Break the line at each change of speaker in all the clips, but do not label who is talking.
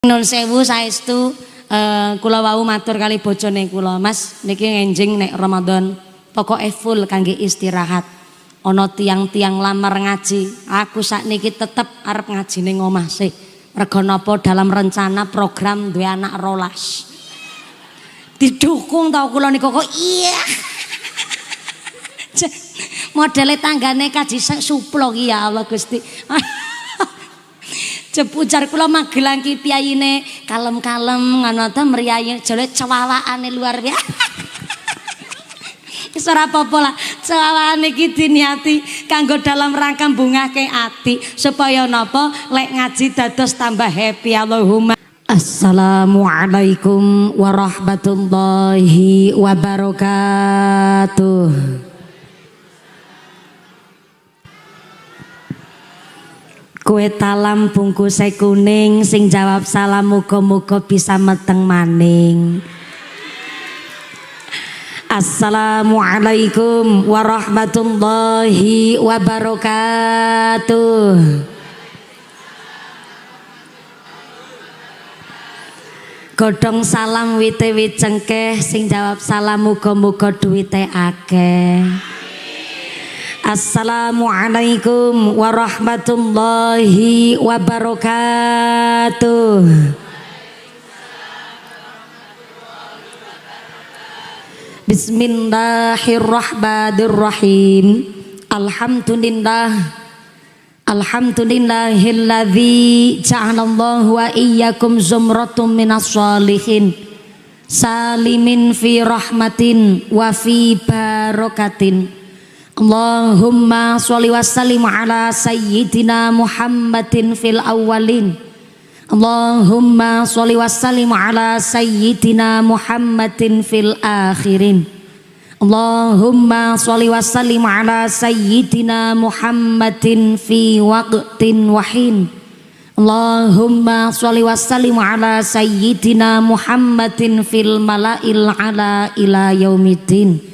Nun sewu saestu kula wau matur kali bojone kula, Mas niki ngenjing nek Ramadan pokoke full kangge istirahat. Ana tiang-tiang lamar ngaji, aku sakniki tetep arep ngaji ning omah sih. Rega napa dalam rencana program duwe anak 12. Didukung tau kula niku kok iya. Modele tanggane kaji suplok ya Allah Gusti. Jepujar kula magelang ki piyayine kalem-kalem ngono ta mriyayi jare cewawakane luar biasa. Wis ora apa-apa lah, cewawakane iki diniati kanggo dalam rangka mbungahke ati supaya napa lek ngaji dados tambah happy. Allahumma Assalamualaikum warahmatullahi wabarakatuh. Kue talam bungkuse kuning sing jawab salam muga-muga bisa meteng maning. Assalamualaikum warahmatullahi wabarakatuh. Godhong salam wite-wit cengkeh sing jawab salam muga-muga duwite akeh. Assalamualaikum warahmatullahi wabarakatuh. Bismillahirrahmanirrahim. Alhamdulillahilladzi ja'alallahu wa iyyakum zumratum minas sholihin salimin fi rahmatin wa fi barakatin. Allahumma sholli wa sallim ala sayyidina Muhammadin fil awwalin. Allahumma sholli wa sallim ala sayyidina Muhammadin fil akhirin. Allahumma sholli wa sallim ala sayyidina Muhammadin fi waqtin wahin. Allahumma sholli wa sallim ala sayyidina Muhammadin fil mala'il ala ila yaumiddin.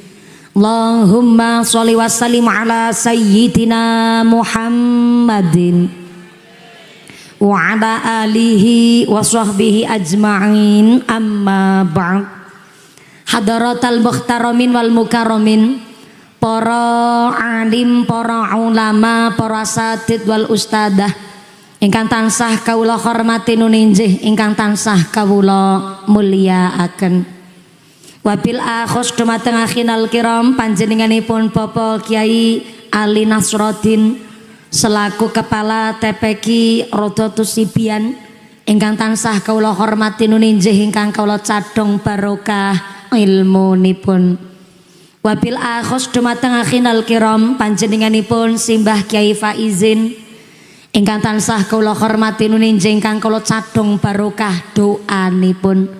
Allahumma sholli wa sallim ala sayyidina Muhammadin wa ala alihi wa sahbihi ajma'in, amma ba'd. Hadaratal muhtaramin wal mukarramin, para alim, para ulama, para asatid wal ustadah ingkang tansah kawula hormati nuninjih, ingkang tansah kawula mulyakaken. Wabil akhos dumateng akhinal kiram panjenenganipun Bapak Kiai Ali Nasrodin selaku Kepala TPQ Rodotus Sibian ingkang tansah kawula hormati nuninjih, ingkang kawula cadhong barokah ilmunipun. Wabil akhos dumateng akhinal kiram panjenenganipun Simbah Kiai Faizin ingkang tansah kawula hormati nuninjih, ingkang kawula cadhong barokah doanipun.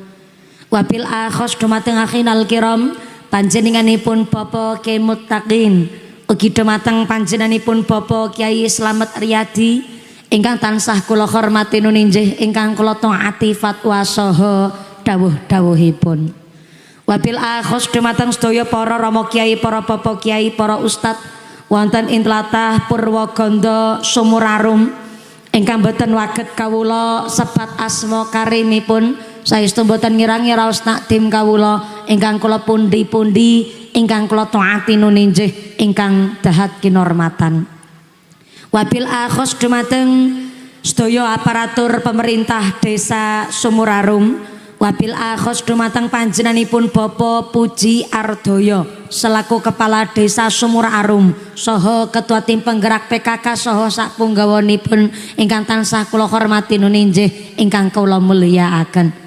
Wabil akhos dumateng akhinal kiram panjenenganipun Bapak Kiai Muttaqin ugi dumateng panjenenganipun Bapak Kiai Slamet Riyadi ingkang tansah kula hormati nuninjih, ingkang kula taati fatwa saha dawuh-dawuhipun. Wabil akhos dumateng sedaya para rama kiai, para bapak kiai, para ustad wonten ing tlatah Purwaganda Sumurarum ingkang boten waget kawula sebat asma karimipun. Saestu mboten ngirangi raos takdim kawula ingkang kula pundi-pundi, ingkang kula taati nuninjih, ingkang dahat kinormatan. Wabil akhos dumateng sedaya aparatur pemerintah Desa Sumurarum. Wabil akhos dumateng panjenenganipun Bapak Puji Ardoyo selaku Kepala Desa Sumurarum saha Ketua Tim Penggerak PKK saha sakpunggawanipun ingkang tansah kula hormati nuninjih, ingkang kula mulyakaken.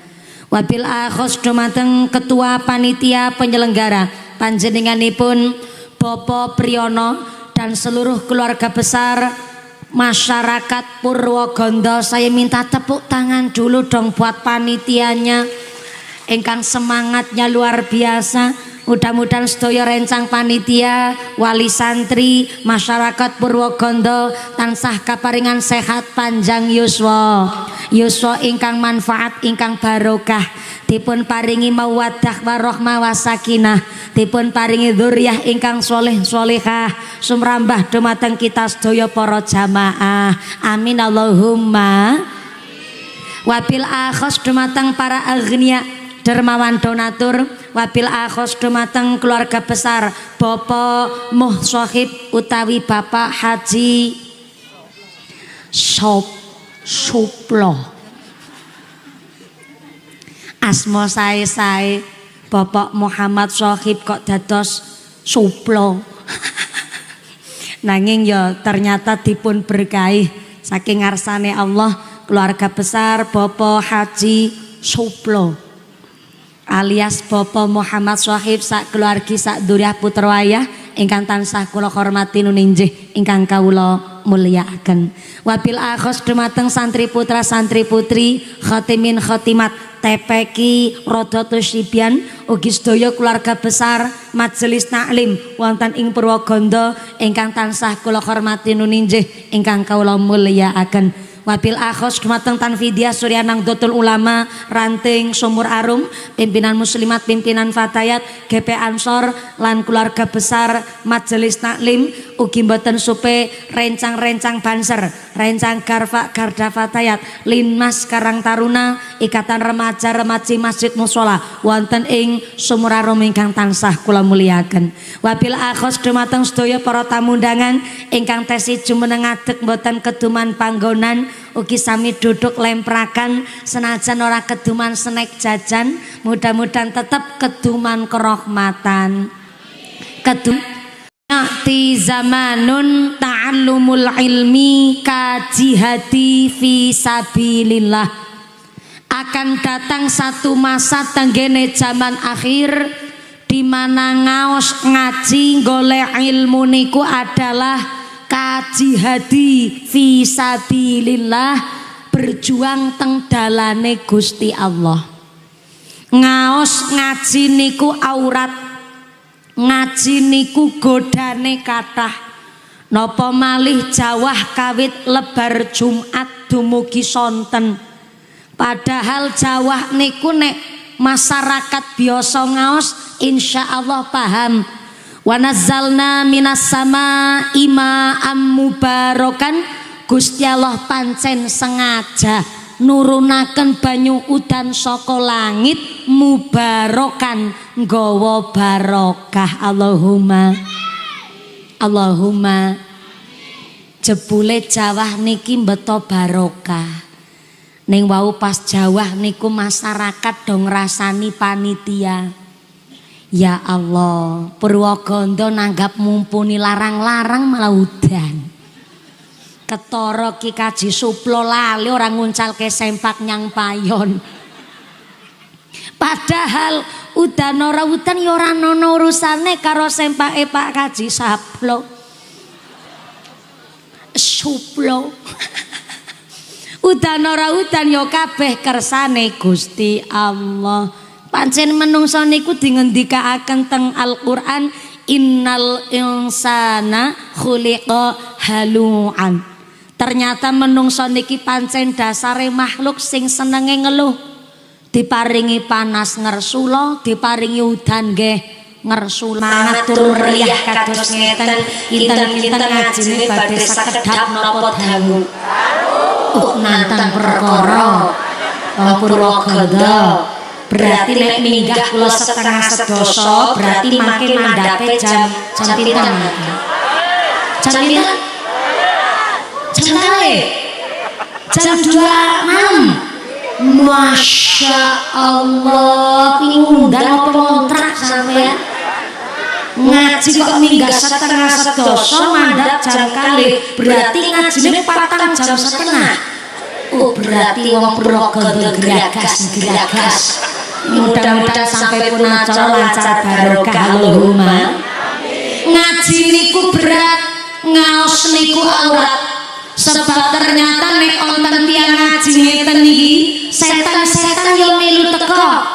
Wabil akhos dumateng Ketua Panitia Penyelenggara panjenenganipun Bapak Priyono dan seluruh keluarga besar masyarakat Purwaganda. Saya minta tepuk tangan dulu dong buat panitianya, ingkang semangatnya luar biasa. Mudah-mudahan sedaya rencang panitia, wali santri, masyarakat Purwaganda tansah kaparingan sehat panjang yuswa ingkang manfaat, ingkang barokah, dipun paringi mawaddah warahmah wasakinah, dipun paringi dzurriyyah ingkang sholeh sholehah sumrambah dumateng kita sedaya para jamaah. Amin Allahumma. Wabil akhos dumateng para agnia dermawan donatur. Wabil akhos dumateng keluarga besar Bapak Muh Sohib utawi Bapak Haji Suplo. Asma sae-sae Bapak Muhammad Sohib kok dados Suplo. Nanging ya ternyata dipun berkahi saking ngarsane Allah keluarga besar Bapak Haji Suplo alias Bapak Muhammad Sohib sak keluargi sak duriyah putra wayah ingkang tansah kula hormati nuninjih ingkang kawula mulyakaken. Wabil akhos dumateng santri putra santri putri khatimin khatimat TPQ Rodotus Sibyan ugi sedaya keluarga besar Majelis Taklim wonten ing Purwaganda ingkang tansah kula hormati nuninjih ingkang kawula mulyakaken. Wabil akhos dumateng Tanfidiyah Surya Nangdotul Ulama Ranting Sumur Arum pimpinan muslimat pimpinan fatayat GP Ansor lan keluarga besar Majelis Taklim ugi mboten supe rencang-rencang banser rencang garda fatayat Linmas Karang Taruna Ikatan Remaja Remaji Masjid Mushola wonten ing Sumur Arum ingkang tansah kula mulyakaken. Wabil akhos dumateng sedaya para tamu undangan ingkang tesi jumeneng ngadeg mboten keduman panggonan ugi sami duduk lemprakan senajan ora keduman snack jajan mudah-mudahan tetap keduman kerahmatan Ya'ti zamanun ta'allumul ilmi kajihati fi sabilillah. Akan datang satu masa tenggene zaman akhir di mana ngaos ngaji golek ilmu niku adalah kajihadi fi sabilillah, berjuang teng dalane Gusti Allah. Ngaos ngaji niku aurat, ngaji niku godane kathah. Napa malih jawah kawit lebar Jumat dumugi sonten. Padahal jawah niku nek masyarakat biasa ngaos insyaallah paham. Wa nazzalna minas sama ima'am mubarakan. Gusti Allah pancen sengaja nurunaken banyu udan saka langit mubarakan nggawa barokah. Allahumma jebule jawah niki mbeto barokah. Ning wau pas jawah niku masyarakat dong rasani panitia. Ya Allah, Purwaganda nanggap mumpuni larang-larang malah udan. Ketara Ki Kaji Suplo lali ora nguncalke sempak nyang payon. Padahal udan ora udan ya ora ana urusane karo sempake Pak Kaji Suplo. Udan ora udan ya kabeh kersane Gusti Allah. Pancen menungsa niku dingendikaaken teng Al-Qur'an innal insana khuliqa halu'an. Ternyata menungsa niki pancen dasare makhluk sing senenge ngeluh. Diparingi panas ngersula, diparingi udan nggih ngersula. Mangatur meriah kados ngeten, kinten-kinten ngajine badhe sakedhap napa dangu. Nantang perkara Purwaganda. Berarti nek minggah kula setengah sedoso berarti makin mandhape jam pinten? Jam 2 malam. Masya Allah, ini undang apa ngontrak sampean? Ngaji kok minggah setengah sedoso mandhap jam kalih, berarti ngajine 4 jam setengah. Oh berarti wong Purwaganda geragas. Mudah-mudahan sampai pun acara lancar barokah. Allahumma. Ngaji niku berat, ngaos niku aurat. Sebab ternyata nek wonten tiyang ngaji ngeten iki, setan-setan yo melu teka.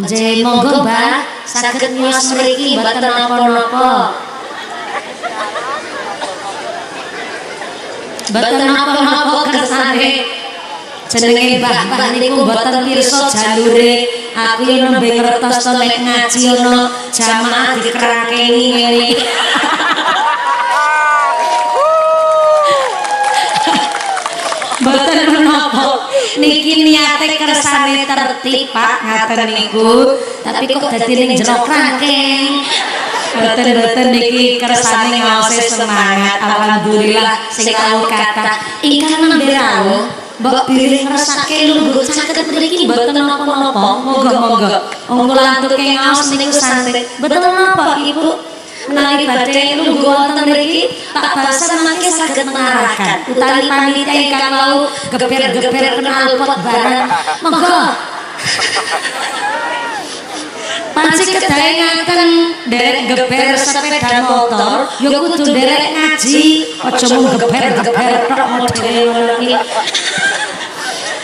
Nggih, monggo Mbah, saged miyos mriki mboten napa-napa. Mboten napa-napa kersane. Jenenge mbah-mbah niku mboten pirsa jalure. Aku yen nembe ngertos to nek ngaji ana jamaah dikerakeni ngene. Mboten menapa. niki niate kersane tertib Pak ngaten niku tapi kok dadi ning jero krangking boten niki kersane ngaose semangat alhamdulillah sing kawuh kathah ingkang nembe rawuh mbok bilih ngrasake lungguh caket mriki mboten napa-napa monggo-monggo kula antuke ngaos niku santai mboten napa Ibu menawi badhe lungguh wonten mriki Pak Basar mangke saged mengarahkan utawi panitia ingkang wau geber-geber kenal pot barang monggo panci kedahe ngaten derek geber sepeda motor ya kudu derek ngaji aja mung geber-geber tok modele ngono iki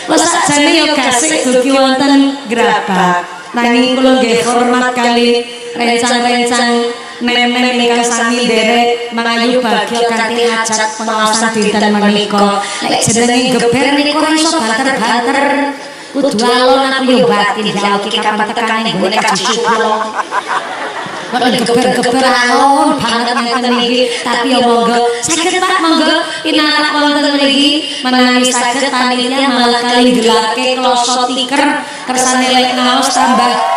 wis sakjane ya gasik dugi wonten grabak nanging kula nggih hormat kali rencang-rencang nem-nem ingkang sami derek mangayu bagya kanthi hajat pengawasan dinten menika lek jenenge geber nika iso banter-banter kudu alon aku yo batin ya iki kapan tekane nggone kaji kula geber-geber alon banget ngeten iki tapi yo monggo saged Pak monggo pinarak wonten mriki menawi saged panitia malah kali gelake kloso tiker kersane lek ngaos tambah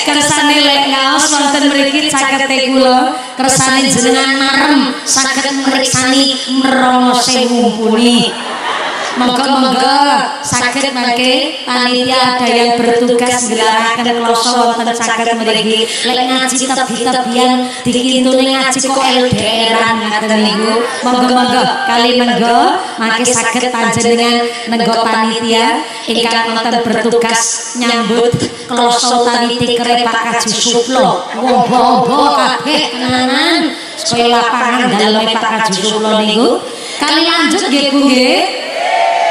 kersane lek ngaos wonten mriki cakete kula kersane jenengan marem saged mriksani merongose mumpuni monggo-monggo saged mangke panitia ada yang bertugas ngelaraken kloso wonten saged mriki lek ngaji tebi-tebian dikintune ngaji kok LDR-an ngaten niku monggo-monggo kali monggo mangke saged panjenengan nenggo panitia ingkang wonten bertugas nyambut kloso utawi tikere Pak Kaji Suplo wombo-wombo kabeh tenanan supaya lapangan daleme Pak Kaji Suplo niku kali lanjut nggih Bu nggih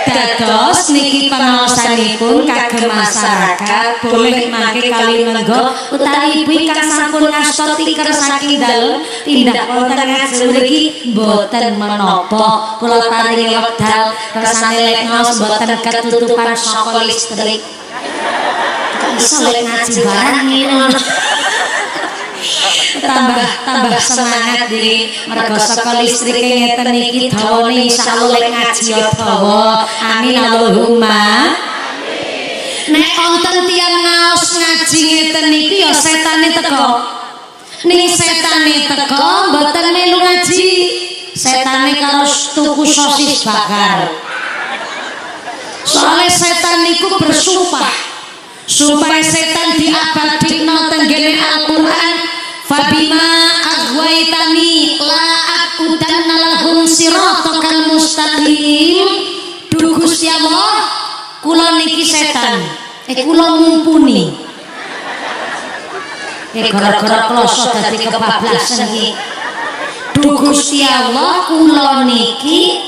dados niki pangaosanipun kagem masyarakat boleh mangke kali menggo utawi ibu ingkang sampun ngasta tiker saking dalem tindak wonten ngajeng mriki mboten menapa kula paringi wekdal kersane lek ngaos mboten ketutupan saka listrik kok iso lek ngaji barang ngono tambah semangat diri mergo saka listrik ngeten iki dawane insyaallah lek ngaji ya dawa amin Allahumma nek wonten tiyang ngaos ngaji ngeten iki ya setane teko ning setane teko mboten melu ngaji setane karo tuku sosis bakar soalnya setan niku bersumpah supaya setan diabadikno tenggene Al-Qur'an fabima aghwaytani la aqudanna lahum siratal mustaqim duh Gusti Allah kula niki setan kula ngumpuni gara-gara kloso dadi kebablasan iki duh Gusti Allah kula niki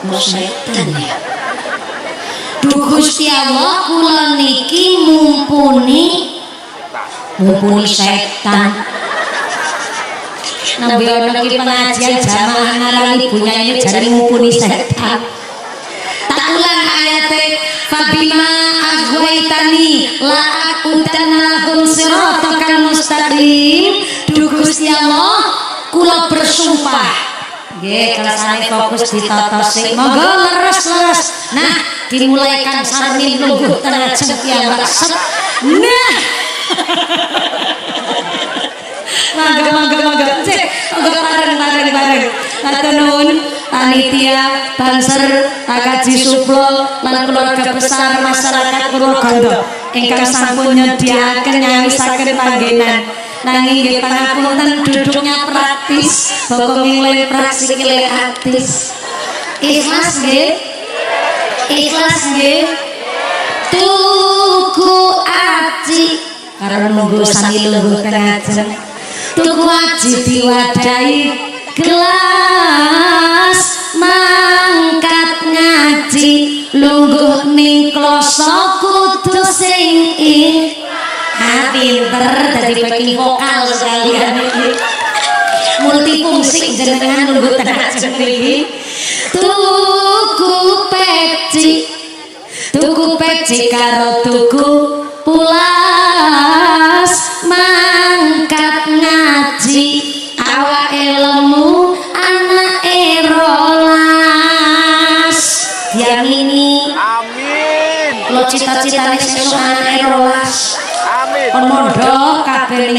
kok setan ya duh Gusti Allah kula niki mumpuni setan nembe ana iki pengajian jamaah ngarani bunyaine jare mumpuni setan tak ulang ayate fabima aghwaytani la aqudanna lahum siratal mustaqim duh Gusti Allah kula bersumpah nggih kersane fokus ditata sik monggo leres nah dimulai Kang Sarmin lungguh ten ajeng piyambak nah mangga cek mangga bareng matur nuwun panitia Banser Pak Kaji Suplo lan keluarga besar masyarakat Purwokerto ingkang sampun nyediaken nyawisaken panggenan nanging nggih pangapunten duduknya praktis bokong leprak sikile artis ikhlas nggih tuku aji karena nunggu sami lungguh tengah tuku aji diwadahi gelas mangkat ngaji lungguh ning kloso kudu sing pinter dadi backing vokal sekalian iki multifungsi jenengan lungguh tengah iki tuku peci karo tuku pulas mangkat ngaji awak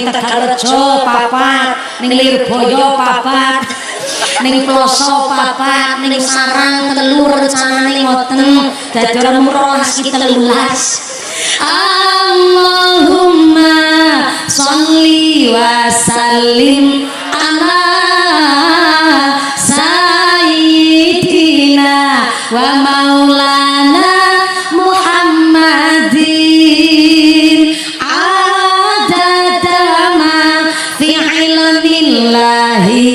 ning Tegalrejo papat, ning Lirboyo papat, ning Ploso papat, ning Sarang telu rencanane ngoten dadi ora murah kita 13. Allahumma sholli wa sallim ala sayyidina wa maulana Muhammadin adada ma fi ilmillahi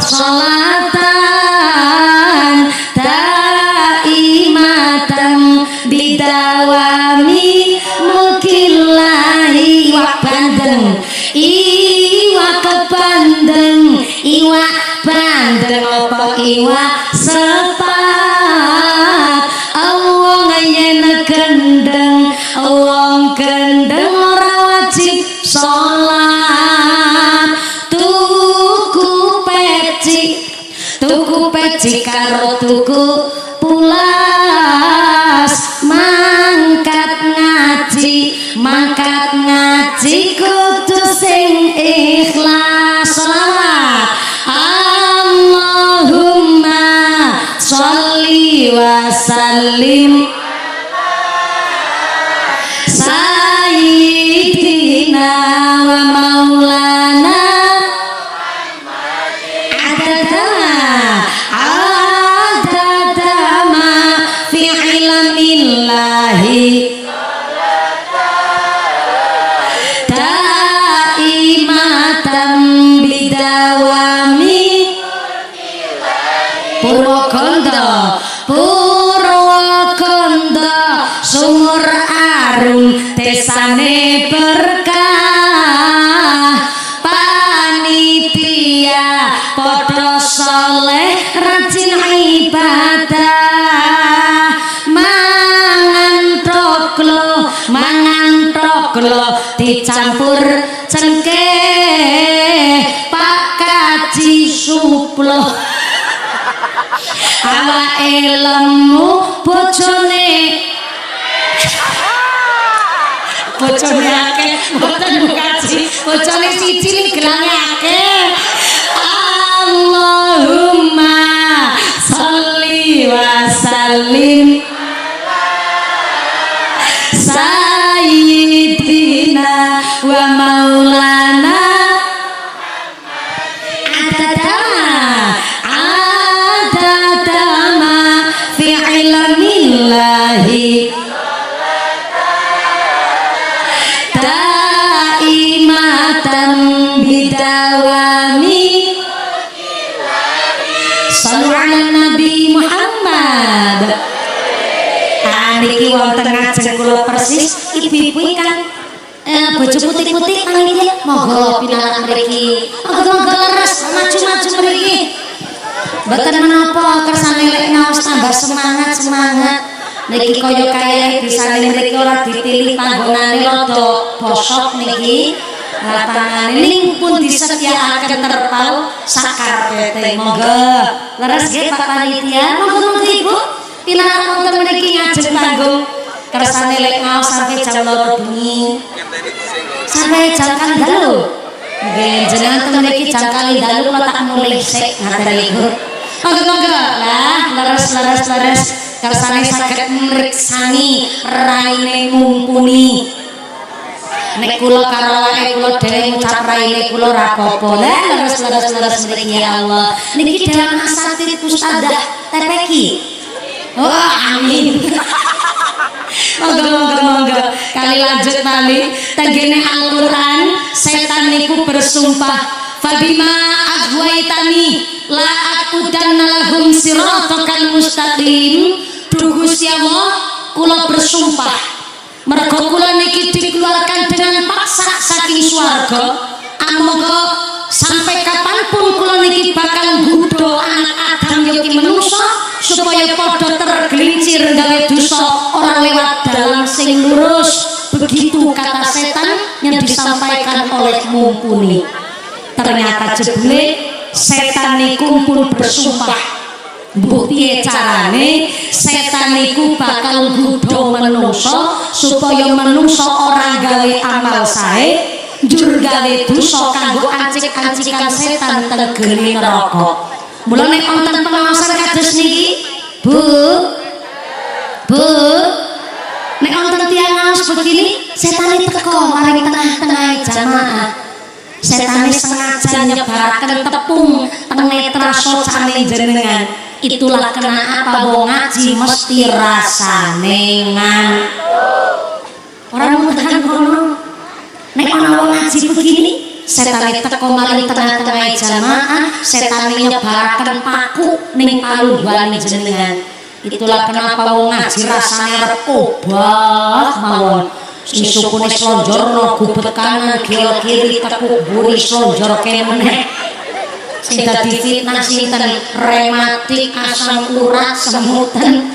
sholatan daimatan bidawami mukillahi wa bandeng iwa kebandeng iwa bandeng apa iwa sepat wong yen gendeng wong gendeng ora wajib salat tuku peci karo tuku pulas mangkat ngaji kudu sing ikhlas selawat Allahumma sholli wa sallim sayyidina wa maulana adadama fi ilmillahi daimatan bidawami Purwokondo sumur arum desane berkah panitia padha saleh rajin ibadah mangan toklo dicampur cengkeh Pak Kaji Suplo awake lemu bojone akeh mboten Kaji bojone siji gelange akeh Allahumma sholli wa sallim sayyidina wa maulana adadama fi ilmillahi daimatan bidawami sallu ala Nabi Muhammad. Niki wonten ngajeng kula persis ibu-ibu ingkang bojo putih-putih panitia monggo pinarak mriki monggo leres maju-maju mriki mboten menapa kersane lek ngaos tambah semangat niki kaya kaya bisa mriki ora dipilih panggonane rada bosok niki lapangane ning pun disediakaken terpal sakarpete monggo leres nggih Pak Panitia monggo Ibu pinarak wonten mriki ngajeng panggung kersane lek ngaos sampai jam 2 bengi sampai jam kalih nggih jenengan teng mriki jam kalih dalu kula tak mulih sik ngaten niku monggo lah leres kersane saged mriksani raine mumpuni nek kula karo awake kula dhewe ngucap raine kula ora apa-apa leres mriki ya Allah niki dewan asatid Ustadzah TPQ. Oh amin. Monggo kali lanjut malih tenggene Al-Qur'an setan niku bersumpah fabima aghwaytani la aqudanna lahum siratal mustaqim Gusti Allah kula bersumpah mergo kula niki dikeluarkan dengan paksa saking swarga amoga sampai kapanpun kula niki bakal nggodha anak Adam yoki menungsa supaya padha tergelincir gawe dosa ora lewat dalan sing lurus begitu kata setan yang disampaikan oleh mumpuni ternyata jebule setan niku pun bersumpah mbuh piye carane setan niku bakal nggodha menungsa supaya menungsa ora gawe amal sae njur gawe dosa kanggo ancik-ancikan setan teng geni neraka. Mula nek wonten pengaosan kados niki, Bu. Nek wonten tiyang ngaos begini, setane teko maring tengah-tengah jamaah. Setane sengaja nyebaraken tepung teng netra socane jenengan. Itulah kenapa wong ngaji mesti rasane ngantuk. Ora mudhan kono. Nek ana wong ngaji begini, setane teko maring tengah-tengah jamaah, setane nyebaraken paku ning palungguane jenengan. Itulah kenapa wong ngaji rasane arep obah mawon. Sing sukune slonjorno gubet kanan kiwa kiri tekuk buri slonjor meneh. Sing dadi fitnah sinten rematik, asam urat, semutan.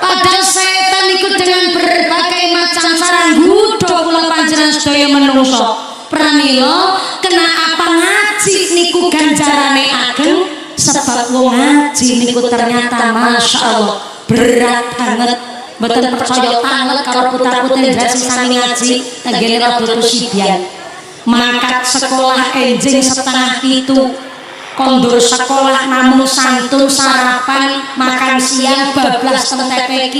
Padahal setan ikut dengan berbagai macam cara nggodha kula panjenengan sedaya menungso. Pramila kena apa ngaji niku ganjarane ageng, sebab wong ngaji niku ternyata Masya Allah berat banget. Mboten percaya tanget karo putra-putri sing sami ngaji tenggene rada tusibian. Mangkat sekolah enjing setengah itu, kondur sekolah namun santun sarapan makan siang bablas teng TPQ.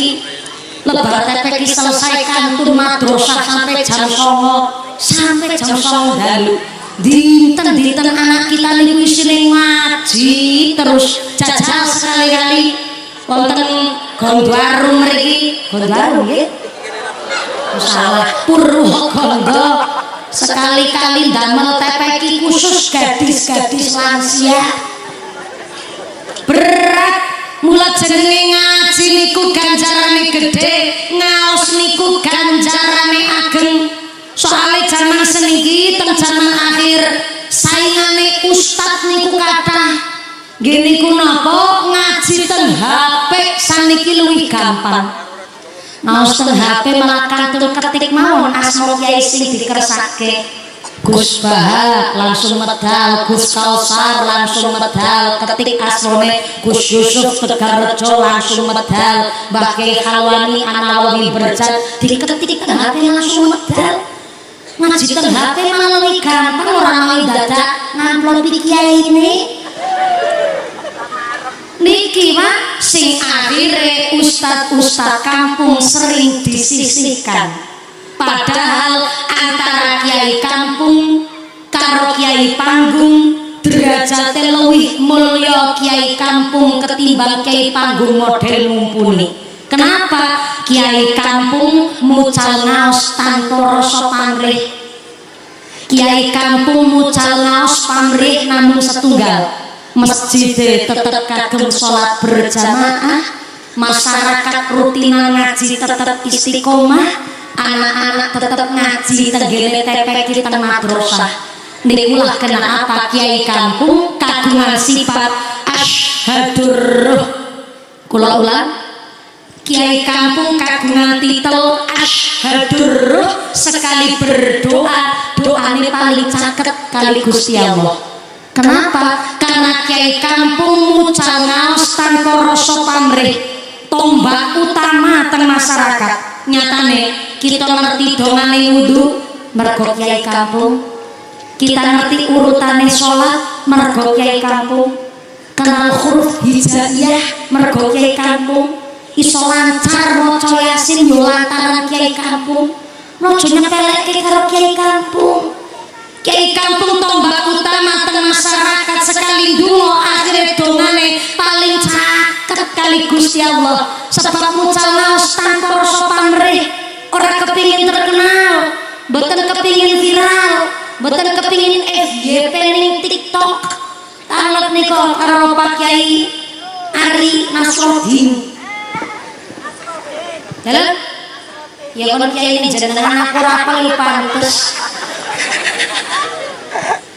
Lebar TPQ selesai kantun madrasah sampai jam 09.00 sampai jam 09.00 dalu. Dinten anak kita niku isine ngaji terus jajal sekali-kali wonten Gondwarum mriki. Gondwarum nggih. Salah Purwogondo. Sekali-kali damel TPQ khusus gadis-gadis lansia. Berat mula jenenge ngaji niku ganjarane gede, ngaos niku ganjarane ageng. Soale jaman seniki teng jaman akhir saingane ustad niku kathah. Nggih niku napa ngaji teng HP saniki luwih gampang. Ngaos teng HP malah kantun ketik mawon asma kiai sing dikersake. Gus Bahak langsung medal, Gus Kausar langsung medal, ketik asmane Gus Yusuf Tegarrejo langsung medal, Mbah Kiai Halwani Anawawi Berjan diketik teng HP langsung medal. Ngaji teng HP malah luwih gampang, ora malah dadak ngamplopi kiai ini. Niki Pak sing akhire ustad-ustad kampung sering disisihkan. Padahal antara kiai kampung karo kiai panggung derajate luwih mulya kiai kampung ketimbang kiai panggung model mumpuni. Kenapa? Kiai kampung mucal ngaos tanpa rasa pamrih. Kiai kampung mucal ngaos pamrih namun setunggal. Masjid tetap kagem sholat berjamaah, masyarakat rutinan ngaji tetap istiqomah, anak-anak tetap ngaji tenggene TPQ teng madrasah. Nikulah kenapa kiai kampung kagungan sifat asyhadur. Kula ulang, kiai kampung kagungan titel asyhadur, sekali berdoa doane paling caket kali Gusti Allah. Kenapa? Karena kiai kampung mucal ngaos tanpa rasa pamrih, tombak utama teng masyarakat. Nyatane kita ngerti dongane wudu mergo kiai kampung, kita ngerti urutane sholat mergo kiai kampung, kenal huruf hijaiyah mergo kiai kampung, iso lancar maca Yasin yo lantaran kiai kampung. Nojo nyepelekke karo kiai kampung. Kiai kampung tombak utama teng masyarakat, sekali donga akhire dongane paling caket kali Gusti Allah. Sebab mucal ngaos tanpa rasa pamrih, ora kepingin terkenal, boten kepingin viral, boten kepingin FYP ning TikTok. Tanget nika karo Pak Kiai Ari Nasruddin. Dalam ya kon kiai ini jenengan aku ora apal pantes.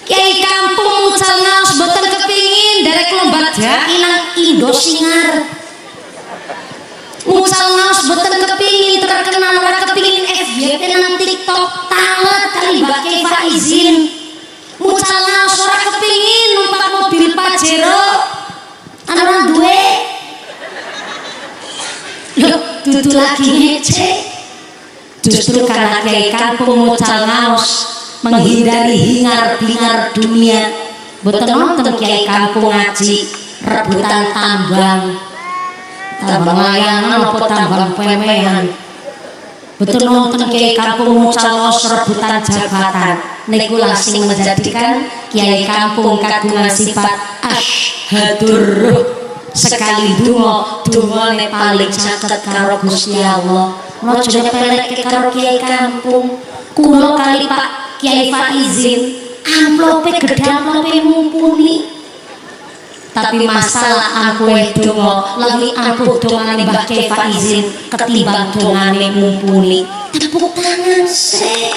Kiai kampung mucal ngaos boten kepingin derek lomba dai nang Indosingar. Mucal ngaos boten kepingin terkenal, ora kepingin FYP nang TikTok. Tanget kali Mbak Kiai Faizin. Mucal ngaos ora kepingin numpak mobil Pajero. Ana duwe. Lho, dudu lagi ngece. Justru karena kiai kampung mucal ngaos menghindari hingar-bingar dunia. Boten nonton kiai kampung ngaji rebutan tambang layangan apa tambang pemehan. Betul nonton kiai kampung cawos rebutan jabatan. Niku lah sing menjadikan kiai kampung kagungan sifat asyhadur sekali dungane paling caket karo Gusti Allah. Ojo pelek karo kiai kampung. Kula kali Pak Kiai Faizin amplope gedhe amplope mumpuni. Tapi masalah ampuh donga lebih ampuh dongane Mbah Kiai Faizin ketimbang dongane mumpuni. Tepuk tangan sih.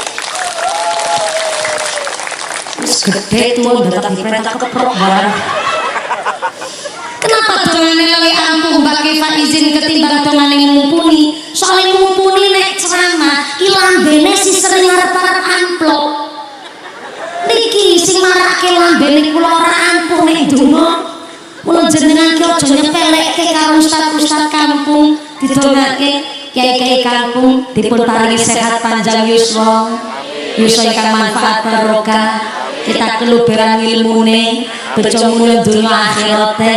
Wis gedhe tuwa ndak diperintah keprok barang. Kenapa dongane lebih ampuh Mbah Kiai Faizin ketimbang dongane mumpuni? Soalnya mumpuni nek ceramah ki lambene si sering arep-arep amplop. Niki sing marake lambene kula ora ampuh nek donga. Mula jenengan ki aja nyepelekke karo ustaz-ustaz kampung, didongake kiai-kiai kampung dipun paringi sehat panjang yuswa, yuswa ingkang manfaat barokah, kita keluberan ilmune, bejo mulya donya akhirate.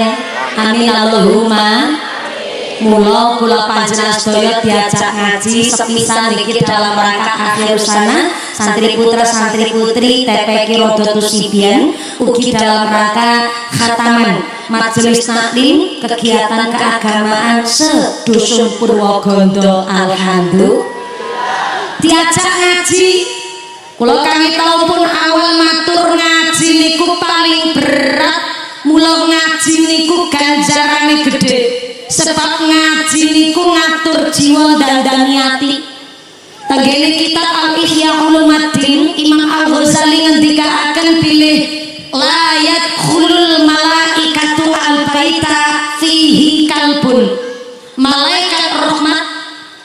Amin Allahumma. Mula kula panjenengan sedaya diajak ngaji sepisan niki dalam rangka akhir sana santri putra santri putri TPQ Rodotus Sibian ugi dalam rangka khataman majelis taklim kegiatan keagamaan sedusun Purwogondo. Alhamdulillah diajak ngaji. Kula kami tau pun awal matur ngaji niku paling berat. Mula ngaji niku ganjarane gede. Sebab ngaji niku ngatur jiwa dan ati. Tenggene kitab Al-Ihya Ulumuddin Imam Al-Ghazali ngendikaaken pilih la yadkhulul malaikatu al-baita fihi kalbun. Malaikat rahmat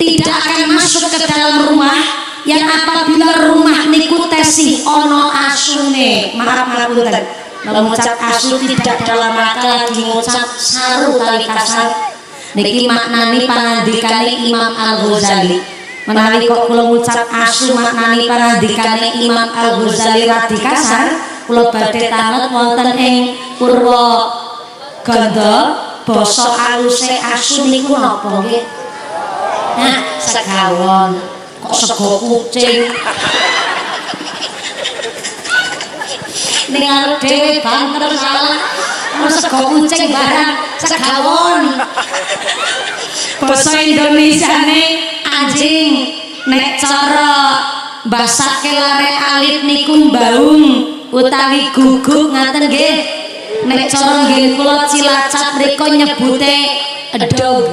tidak akan masuk ke dalam rumah yang apabila rumah niku tesih ono asune. Maaf ngapunten. Mengucap asu tidak dalam rangka lagi ngucap saru kali kasar. Niki maknani pangandikane Imam Al-Ghazali. Menawi kok kula ngucap asu maknani pangandikane Imam Al-Ghazali radi kasar, kula badhe tanget wonten ing Purwogondo basa aluse asu niku napa nggih? Nah, segawon. Kok sego kucing. Ning arep dhewe banter salah. Sego kucing barang segawon. Basa Indonesiane anjing. Nek cara basake lare alit niku mbaung utawi guguk ngaten nggih. Nek cara nggih kula Cilacap mriko nyebute edog.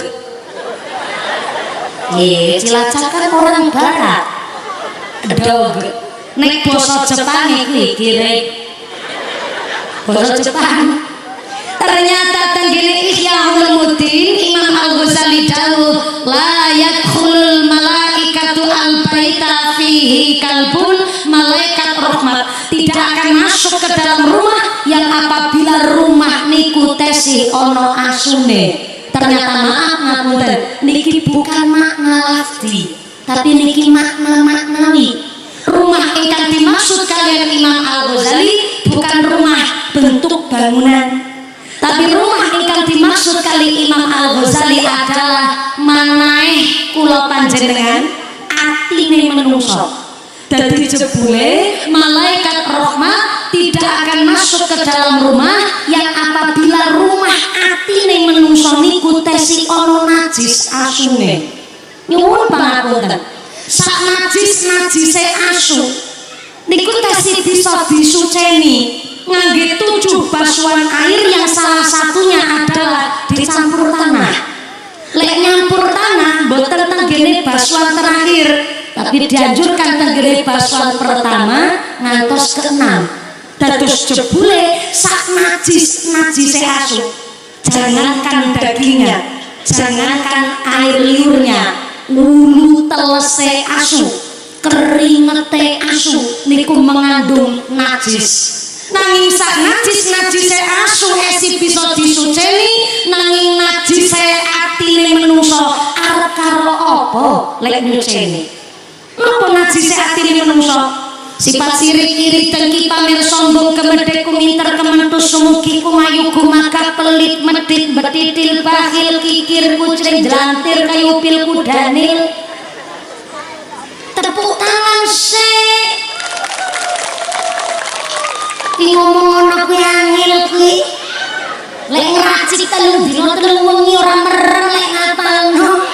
Nggih, Cilacap kan orang barat. Edog. Nek basa Jepang iki kirik. Basa Jepang. Ternyata tenggene Ihya Ulumuddin Imam Al-Ghazali dawuh la yadkhulul malaikatu al-baita fihi kalbun. Malaikat rahmat tidak akan masuk ke dalam rumah yang apabila rumah niku tesih ono asune. Ternyata maaf ngapunten niki bukan makna lafzi tapi niki makna maknawi. Rumah ingkang dimaksud kalian Imam Al-Ghazali bukan rumah bentuk bangunan, tapi rumah ingkang dimaksud kali Imam Al-Ghazali adalah manaih kula panjenengan atine menungso. Dadi jebule malaikat rahmat tidak akan masuk ke dalam rumah yang apabila rumah atine menungso niku tesi ono najis asune. Nyuwun pangapunten. Sak najis-najise asu niku tesi bisa disuceni ngangge 7 basuhan air yang salah satunya adalah dicampur tanah. Lek nyampur tanah boten tenggene basuhan terakhir, tapi dianjurkan tenggene basuhan pertama ngantos ke-6. Dados jebule sak najis-najise asu, jangankan dagingnya, jangankan air liurnya, ulu telese asu, keringete asu niku mengandung najis. Nanging sak najis-najise asu esi bisa disuceni, nanging najise atine menungso arep karo apa lek nyuceni? Napa najise atine menungso? Sifat sirik-iri tengki pamer sombong kemedek kuminter kementus sumugi kumayu kumaka pelit medit betitil bakhil kikir kucring jelantir kayu pil kudanil. Tepuk tangan sik. Ki ngomong ana kuwi angel kuwi. Lek ngracik telung dina telung wengi ora mereng lek ngapalno.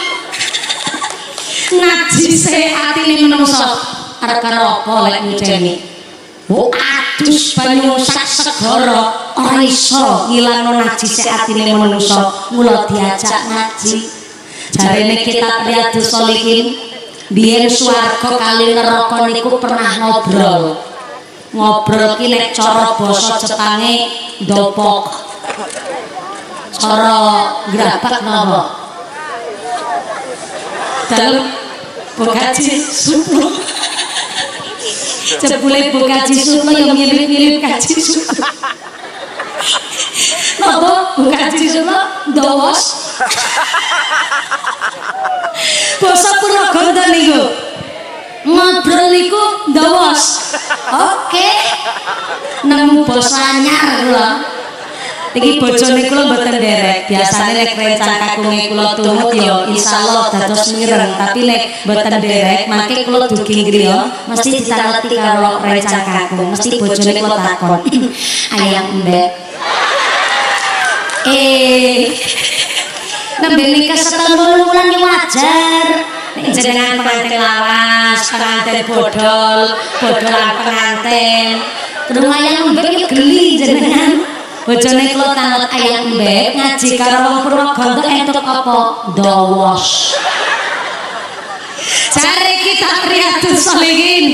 Najise atine menungso. Arep karo apa lek nyuceni? Oh adus banyu sak segara ora iso ngilangno najise atine manungsa. Mula diajak ngaji. Jarene kitab Riyadhus Shalihin, biyen swarga kali neraka niku pernah ngobrol. Ngobrol ki nek cara basa Jepange ndopok. Cara grabak napa? Dalem bogaji suplo. Jebule bogaji suplo yang mirip-mirip kaji suplo. Napa bogaji suplo ndowos? Basa Purwokerto niku. Ngobrol niku ndowos. Oke. Nemu basa anyar kula. Iki bojone kula mboten nderek. Biasane lek rencang kakunge kula tumut ya insyaallah dados mireng, tapi lek mboten nderek mangke kula dugi griya mesti ditaleti karo rencang kakung. Mesti bojone kula takon. Ayang Mbak. Nembe nikah setahun 8 wulan ki wajar. Nek jenengan pengantin lawas, pengantin bodol, bodolan pengantin. Kudu ayang Mbak yo geli jenengan. Bojone kula tanget ayang Mbak ngaji karo wong Purwokerto entuk apa? Ndowos. Jare kitab Riyadhus Shalihin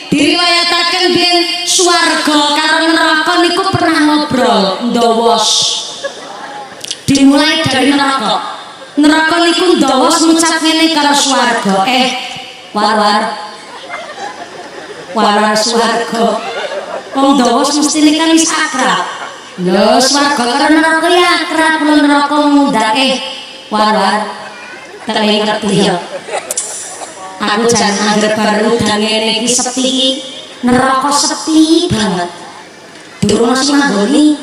diriwayataken biyen swarga karo neraka niku pernah ngobrol ndowos. Dimulai dari neraka. Neraka niku ndowos ngucap ngene karo swarga, war swarga. Wong ndowos mesti kan wis akrab. Lho swarga karo neraka ya akrab, kula neraka ngundang war tak ngerti ya. Aku jan anggere baru udange ngene iki sepi, neraka sepi banget. Durung sing manggoni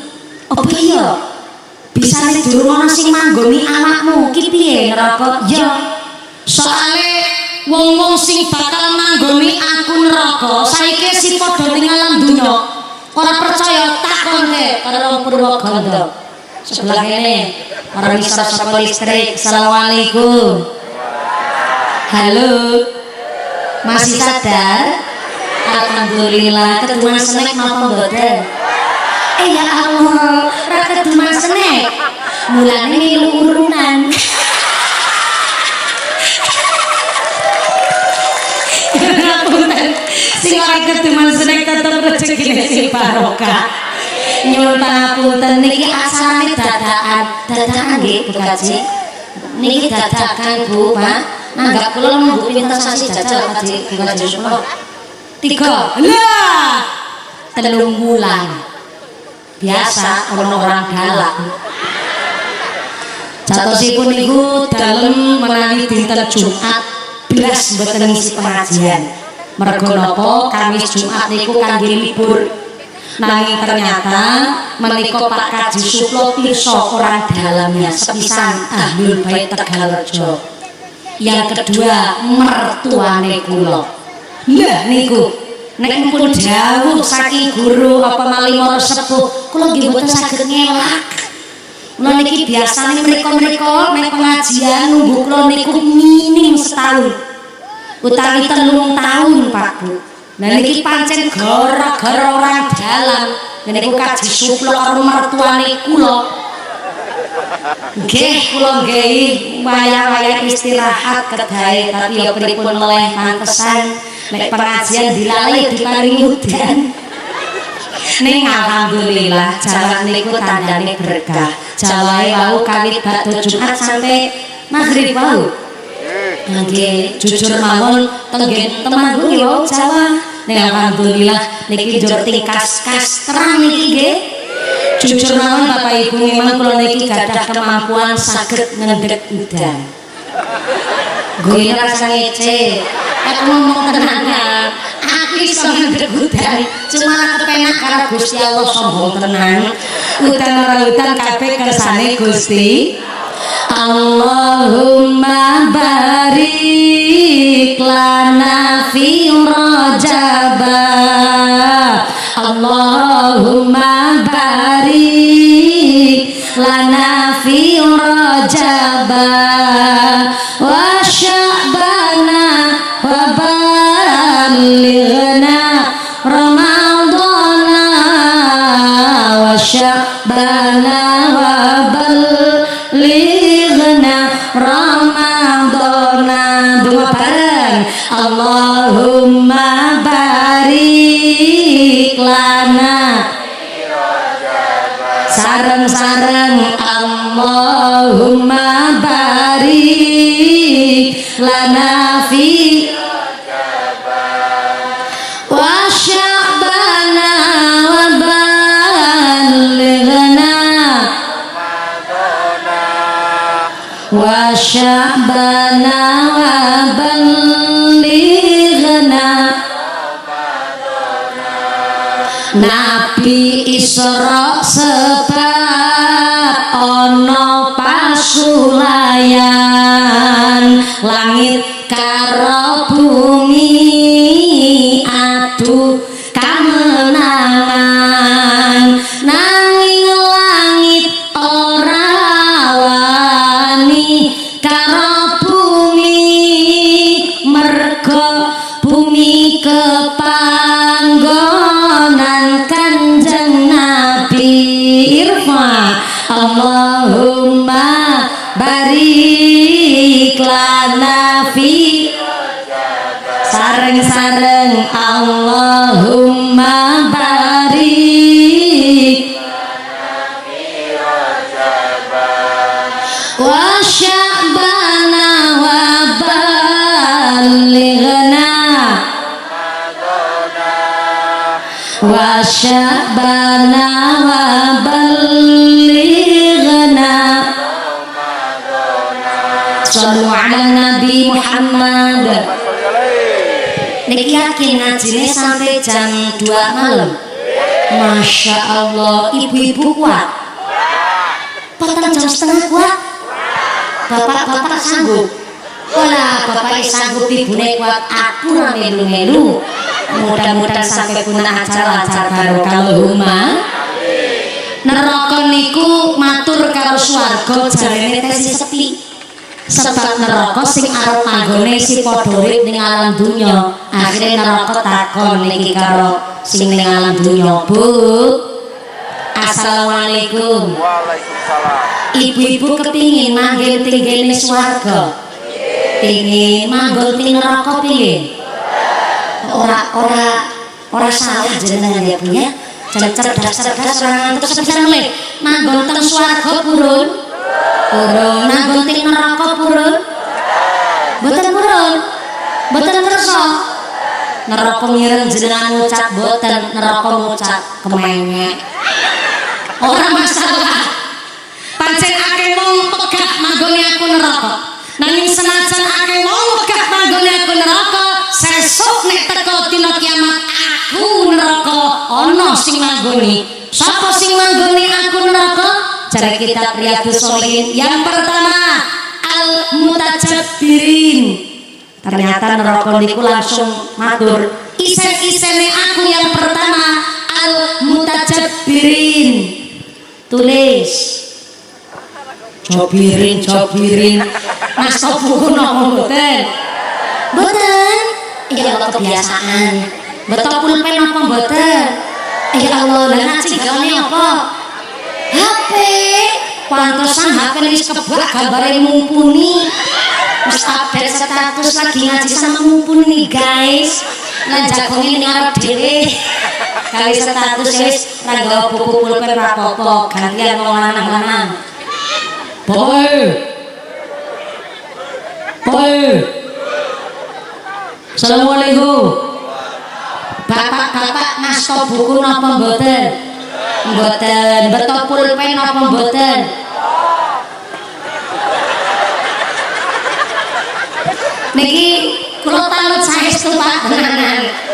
apa iya? Bisane durung sing manggoni awakmu ki piye neraka? Ya soale wong-wong sing bakal manggoni aku neraka saiki si padha ning alam dunya. Ora percaya takonke karo wong Purwokerto. Sebelah kene ora bisa sapa listrik. Assalamualaikum. Halo. Masih sadar? Alhamdulillah. Keduman snack napa mboten? Ya Allah, ra keduman snack. Mulane milu urunan. Sing ora keduman snack tetep rezekine sing barokah. Nyuwun pangapunten niki asalane dadakan nggih Bu Kaji. Niki dadakan Bu, Pak. Nanggap kula munggu pinten sasi jajal Kaji Bu Kaji Suplo. 3. Lah. 3 wulan. Biasa ana orang galak. Jatosipun niku dalem menawi dinten Jumat blas mboten ngisi pengajian. Mergo napa Kamis Jumat niku kangge libur. Nanging ternyata menika Pak Kaji Suplo pirsa orang dalamnya sepisan Ahlul Bait Tegalrejo. Yang kedua mertuane kula. Lah niku nek pun dawuh saking guru apa malih sepuh kula nggih mboten saged ngelak. Mula niki biasane mriko-mriko nek pengajian nunggu kula niku minim setahun. Utawi 3 tahun Pak Bu. Nah niki pancen gara-gara orang dalam niku Kaji Suplo karo mertuane kula. Nggih kula nggih wayah-wayah istirahat kedae tapi ya pripun meleh pantesan nek pengajian dilalih diparingi udan. Ning alhamdulillah jalan niku tandane berkah. Jawahe wau kawit bakda Jumat sampai maghrib wau. Nggih jujur mawon tenggen Temanggung ya Jawa. Ning alhamdulillah niki njur tingkas-kas terang niki nggih. Jujur mawon Bapak Ibu memang kula niki gadah kemampuan saged ngendhek udan. Gue rasa ngece. Aku ngomong tenanan. Aku iso ngendhek udan, cuma kepenak karo Gusti Allah sombong tenan. Udan ora udan kabeh kersane Gusti. Allahumma barik lana fi Rajab. Allahumma barik lana fi Rajab wa Sya'bana wa ballighna Ramadana wa Sya'bana wa ballighna Ramadana. Dua bareng. Allahumma barik lana. Sareng-sareng. Allahumma barik lana fi wa Sya'bana wa ballighna wa Sya'bana wa ballighna. Nabi Isra sebab ana pasulayan, langit karo bumi adu kamenangan, nanging langit ora wani karo bumi, mergo bumi kepanggonan Kanjeng Nabi. Irfa Allahumma barik lana fi. Sareng-sareng. Allahumma barik wa Sya'bana wa ballighna wa Sya'bana wa ballighna. Shallu ala Nabi Muhammad. Niki yakin ngajine sampai jam 2 malam. Masya Allah, ibu-ibu kuat. Petang jam setengah kuat. Bapak-bapak sanggup. Wala bapak sanggup, ibune kuat, aku ra melu-melu. Mudah-mudahan sampai punah acara-acara barokah. Allahumma. Neraka niku matur karo swarga jarene tesi sepi. Sebab neraka sing arep manggone si padha urip ning alam dunya. Akhire neraka takon niki karo sing ning alam dunya, Bu. Assalamualaikum. Waalaikumsalam. Ibu-ibu kepingin manggen tinggene swarga? Pingin manggon ting neraka pingin? Ora salah jenengan ya Bu ya. Jangan cerdas-cerdas ora ngantuk sepisan le. Manggon teng swarga purun. Purun manggon ting neraka purun. Mboten purun. Mboten kersa. Neraka mireng jenengan ngucap mboten, neraka ngucap kemengek. Ora masalah. Pancen akeh wong pegah manggone aku neraka. Nanging senajan akeh wong pegah manggone aku neraka, sesuk nek teko dina kiamat aku neraka ana sing manggone. Sapa sing manggone aku neraka? Jare kitab Riyadhus Shalihin yang pertama al-mutajabbirin. Ternyata neraka niku langsung matur, isen-isene aku yang pertama al-mutajabbirin. Tulis jobirin mas buku nopo mboten? Mboten. Ya Allah kebiasaan. Betul pulpen apa mboten? Ya Allah, lah ngaji gawane apa? HP. Pantesan HP wis kebak gambare mumpuni. Wis update status lagi ngaji sama mumpuni guys. Lan jagone ning arep dhewe. Kali status wis ra nggawa buku pulpen ra apa-apa, gantian wong lanang-lanang. Boy. Assalamualaikum. Bapak-bapak nasta buku napa mboten? Mboten. Beto pulpen napa mboten? Niki kula talut sanes saestu Pak,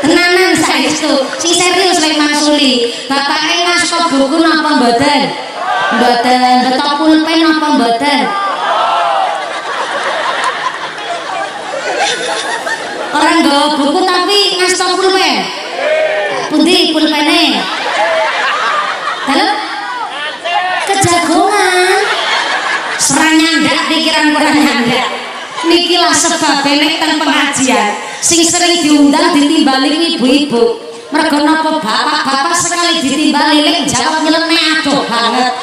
tenanan saestu. Sing serius lek maksuli. Bapake ngastok buku napa mboten? Mboten, betok pulpen napa mboten? Orang nggawa buku tapi ngastok pulpen. Pundi pulpene? Halo? Kejagongan. Serang nyandak pikiran kurang nyandak. Niki lah sebab nek teng pengajian sing sering diundang ditimbali ibu-ibu. Mergo napa bapak-bapak sekali ditimbali lek jawab nyeleneh adoh banget.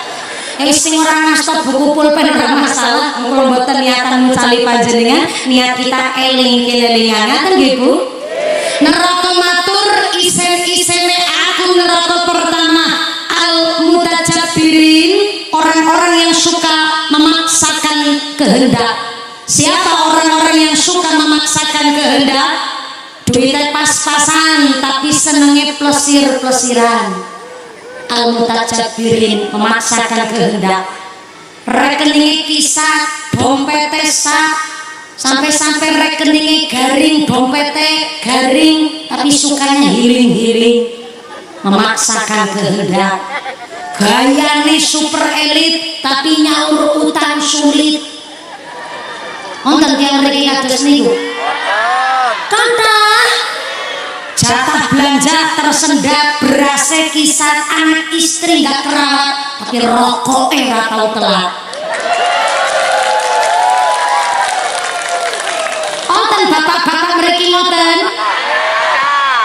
Sing ora ngastok buku pulpen ora masalah, kula mboten niatan ngucali panjenengan, niat kita eling kelingan ngaten nggih Bu. Neraka matur isen-isene aku neraka pertama al-mutajabbirin, orang-orang yang suka memaksakan kehendak. Siapa orang-orang yang suka memaksakan kehendak? Duitnya pas-pasan tapi senengnya plesir-plesiran. Al-mutajabbirin, memaksakan kehendak. Rekeningnya kisah, dompetnya sak, sampai-sampai rekeningnya garing, dompetnya garing, tapi sukanya hiling-hiling. Memaksakan kehendak. Gayane super elit, tapi nyaur utang sulit. Wonten tiyang mriki kados niku. Kata jatah belanja tersendat, berase kisah anak istri gak kerawat, tapi rokoknya gak tahu telat. Wonten bapak-bapak mriki ngoten?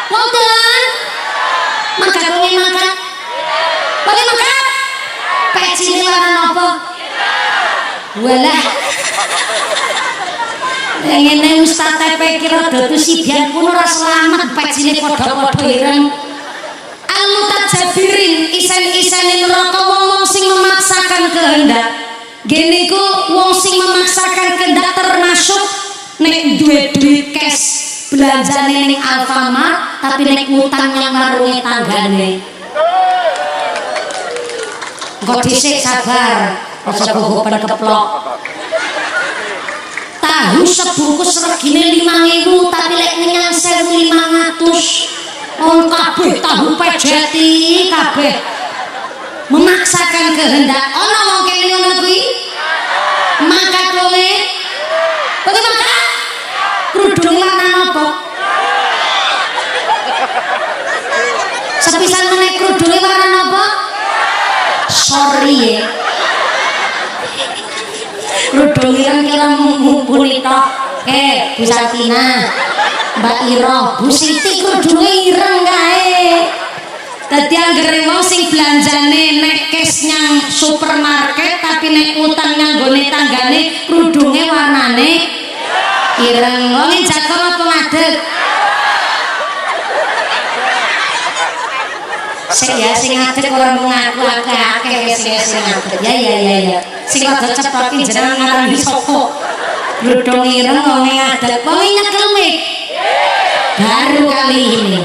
Wonten? Mangkat pengen mangkat? Pengen mangkat? Peci warna napa? Walah. Ngene Ustaz TP kira dadu sidian pun ora selamat pecine padha-padha ireng. Al-mutajabbirin, isen-isene neraka wong sing memaksakan kehendak. Gene iku wong sing memaksakan kehendak termasuk nek duwe duit cash belanjane ning Alfamart tapi nek ngutang yang warunge tanggane. Kok dhisik sabar, aja gogopen keplok. Tahu sebungkus regine 5.000 tapi lek ngenyang 1.500. Wong kabeh tahu pejeti kabeh. Memaksakan kehendak. Ana wong kene ngono kuwi? Mangkat wonge. Bagi mangkat? Kerudung warna apa? Sepisan meneh kerudunge warna apa? Sorry ya. Kerudung ireng kira mumpuni tok. Bu Satina, Mbak Iro, Bu Siti kerudunge ireng kae. Dadi anggere wong sing belanjane nek cash nyang supermarket tapi nek utang nyang nggone tanggane kerudunge warnane ireng. Wong jago apa ngadeg? Ya sing ngadeg ora mengaku akeh sing ngadeg. Ya. Sing rada cepet ki jenengan ngarani sapa? Gludung ireng wong ngadeg. Wong nyekel mik. Baru kali ini.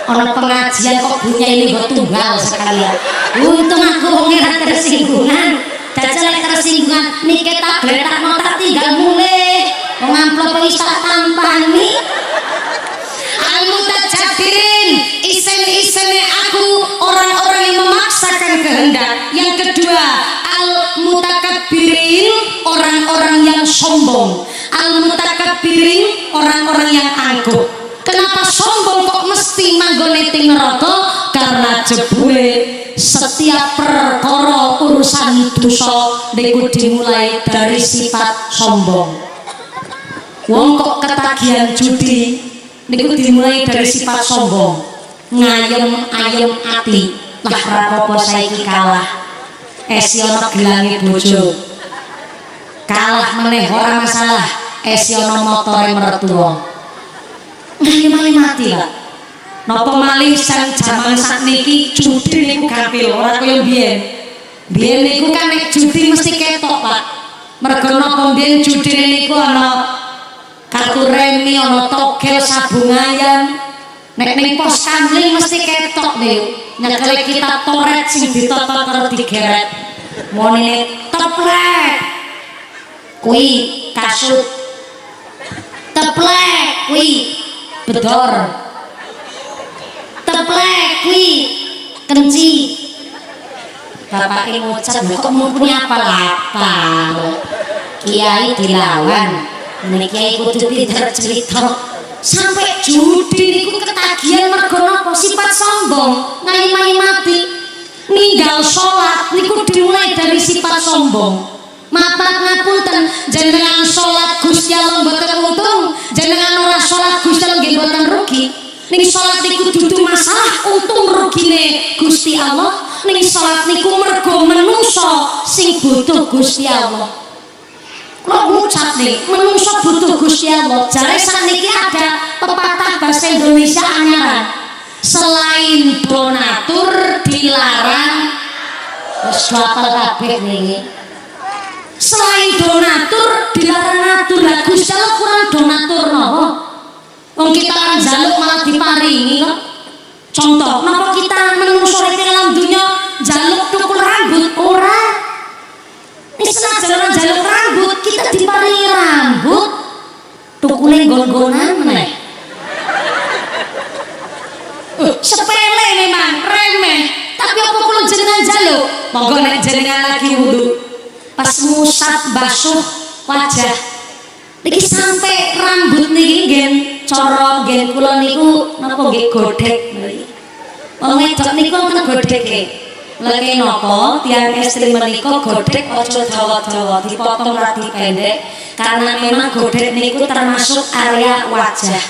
Ana pengajian kok bunyi ini kok tunggal sekalian. Untung aku wong ora tersinggungan. Dajal lek tersinggungan niki tak gletakno tak tinggal mulih. Wong amplop wis tak tampani. Al-mutajabbirin, isen-isene aku orang-orang yang memaksakan kehendak. Yang kedua, al-mutakabbirin, orang-orang yang sombong. Al-mutakabbirin, orang-orang yang angkuh. Kenapa sombong kok mesti manggone ting neraka? Karena jebule setiap perkara urusan dosa niku dimulai dari sifat sombong. Wong kok ketagihan judi niku dimulai dari sifat sombong. Ngayem-ayem ati, lah rapopo saiki kalah. Esi ana gelange bojo. Kalah meneh ora masalah. Esi ana motore mertua. Ngayem-ayem mati lah. Napa malih sang jaman sakniki judi niku gampil ora kaya biyen. Biyen niku kan nek judi mesti ketok, Pak. Mergo napa biyen judine niku ana kartu remi, ana togel, sabung ayam. Nek ning pos kamling mesti ketok niku. Nyekel kita toret sing ditotot karo digeret. Monine teplek. Kuwi kasut. Teplek teplek kuwi bedor, teplek kuwi kenci. Bapaknya ngucap, kok mumpuni apa-apa kiai dilawan ini kiai kudu pinter cerita sampai judi niku ketagihan mergo napa sifat sombong nganyi mati ninggal sholat niku dimulai dari sifat sombong. Maaf ngapunten jenengan sholat Gusti Allah mboten untung, jenengan ora sholat Gusti Allah nggih mboten rugi. Ning sholat niku dudu masalah untung rugine Gusti Allah, ning sholat niku mergo menungso sing butuh Gusti Allah. Kok ngucap nih menungso butuh Gusti Allah. Jare sakniki ada pepatah bahasa Indonesia anyaran, selain donatur dilarang. Wis hafal kabeh niki. Selain donatur dilarang ngatur. Lah Gusti Allah kurang donatur napa? Wong kita kan njaluk malah diparingi kok. Contoh, napa kita menungso rene dalam dunya njaluk tukul rambut ora? Wis senajan njaluk rambut kita diparingi rambut tukule nggon-nggonan meneh. Sepele memang remeh, tapi apa kula jenengan njaluk? Monggo nek jenengan lagi wudu pas musat basuh wajah niki sampai rambut niki ngen cara ngen kula niku napa nggih godhek niki. Wong wedok niku wonten godheke. Lha napa tiyang estri menika godhek aja dawa-dawa dipotong radi pendek karena memang godhek niku termasuk area wajah.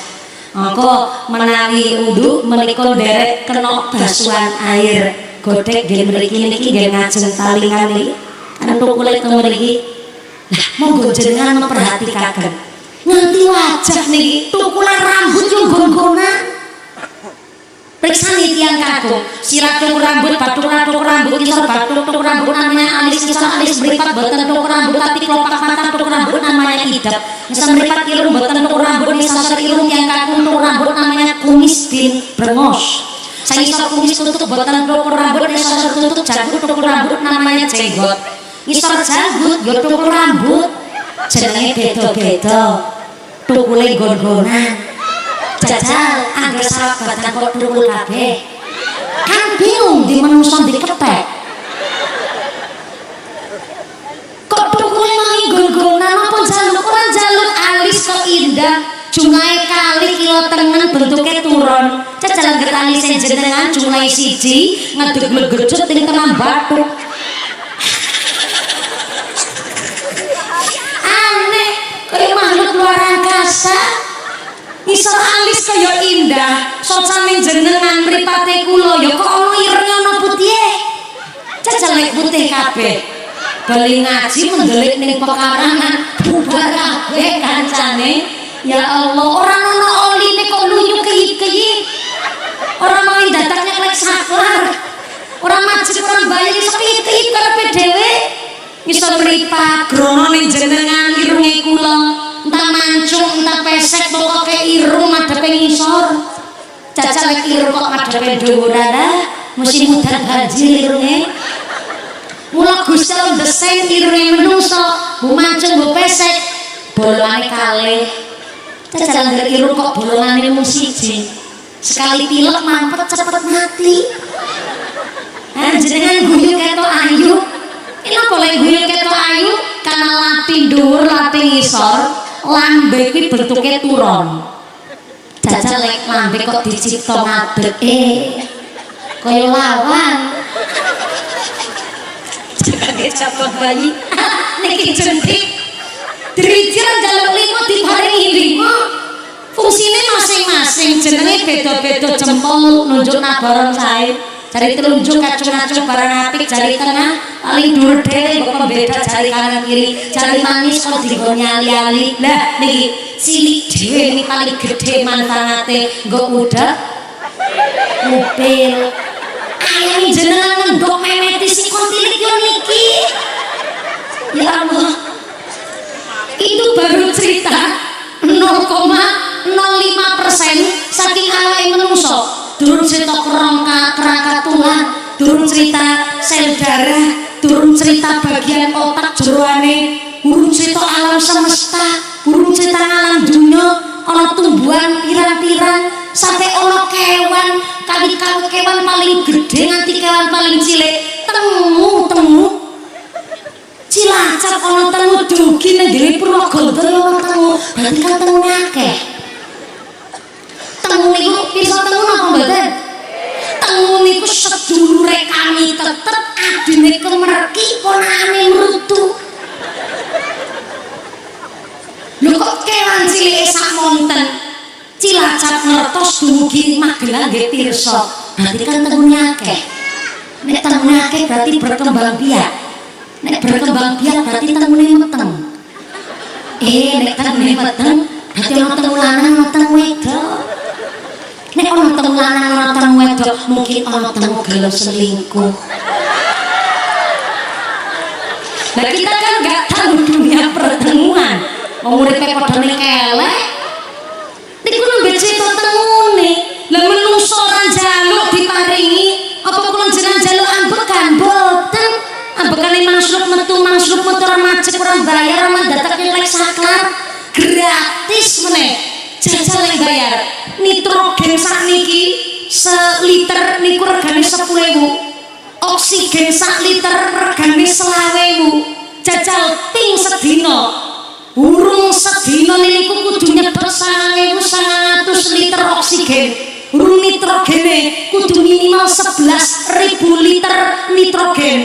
Monggo menawi wudu menika nderek kena basuhan air godhek nggih mriki niki nggih ngajeng talingan niki. Antuk kulit mriki. Lah monggo jenengan memperhatikaken. Nganti wajah niki tukulan rambut yo nggon-nggonan. Periksani tiang kakung, sirah tukur rambut, batuk rambut, kisar batuk tukur rambut namanya alis, kisar alis beripat boten tukur rambut, tapi kelopak mata tukur rambut namanya idap. Misal beripat irung boten tukur rambut, misal irung tiang kakung tukur rambut namanya kumis bin brengos. Saya isar kumis tutup boten tukur rambut, misal tutup janggut tukur rambut namanya jenggot. Isor janggut yo tukur rambut jenenge beda-beda tukule nggon-nggonan. Jajal angger sahabatan kok tukul kabeh kan bingung di menungso diketek kok tukule mangi nggon-nggonan apa jaluk ora jaluk alis kok indah jumlahe kali kilo tengen bentuke turun. Jajal angger alise jenengan jumlahe siji ngedeg mlegecut ing tengah bathuk. Kaya makhluk luar angkasa isor alis kaya indah socane jenengan mripate kula ya kok ana irenge ana putih jajal nek putih kabeh bali ngaji mendelik ning pekarangan bubar kabeh kancane. Ya Allah ora ana oline kok lunyu keyip-keyip ora mau dataknya lek saklar ora majek ora bayar iso keyip-keyip karepe dhewe. Bisa meripat gronone jenengan irunge kula entah mancung entah pesek pokoke irung madhepe ngisor. Jajal lek irung kok madhepe dhuwur ana mesti mudan banjir irunge. Mula Gusti Allah desain irunge menungso bu mancung bu pesek bolongane kalih. Jajal ngger irung kok bolongane mung siji. Sekali pilek mampet cepet mati. Jenengan guyu ketok ayu. Kenapa lek guyu ketok ayu? Karena lati dhuwur lati ngisor, lambe kuwi bentuke turun. Jajal lek lambe kok dicipta ngadeg kaya lawan. Jangan capek bayi. Niki jentik. Drijir njaluk limo diparingi limo. Fungsine masing-masing jenenge beda-beda jempol nunjuk nabaron sae. Jari telunjuk kacung-kacung barang apik, jari tengah paling dhuwur dhewe kok pembeda jari kanan kiri, jari manis kok dienggo nyali-ali. Lah niki cilik dhewe niki paling gedhe manfaate nggo udhek upil. Ayane jenengan ngendhok memeti sikon cilik yo niki. Ya Allah. Itu baru cerita 0,05% saking awake menungso. Durung cerita kerangka tulang, durung cerita sel darah, durung cerita bagian otak jeroane, durung cerita alam semesta, durung cerita alam dunia, pirang-pirang sampai ono kewan kali-kali kewan paling gede nganti kewan paling cilik temu Cilacap ono temu dugi nang ngene Purwokerto ono temu berarti kan temu akeh temu niku pirsa temu napa mboten temu niku sedulure kami tetep adine kemerki ponakane mrutu lho kok kewan cilik sak monten Cilacap ngertos dumugi Magelang nggih pirsa berarti kan temune akeh nek temune akeh berarti berkembang biak nek berkembang biak berarti temune meteng nek temune meteng berarti ana temu lanang ana temu wedok nek ana temu lanang ana temu wedok mungkin ana temu gelem selingkuh nah kita kan nggak tahu dunia pertemuan uripe padha ning elek niku nembe cerita temune lha menungso ora njaluk diparingi apa kula jenengan njaluk ambekan boten ambekane masuk metu ora macet ora bayar ora datake lek saklar gratis meneh jajal lek bayar nitrogen sakniki seliter niku regane 10.000 oksigen sak liter regane 20.000 jajal ping sedina urung sedina niku kudu nyebut 1.900 liter oksigen urung nitrogene kudu minimal 11.000 liter nitrogen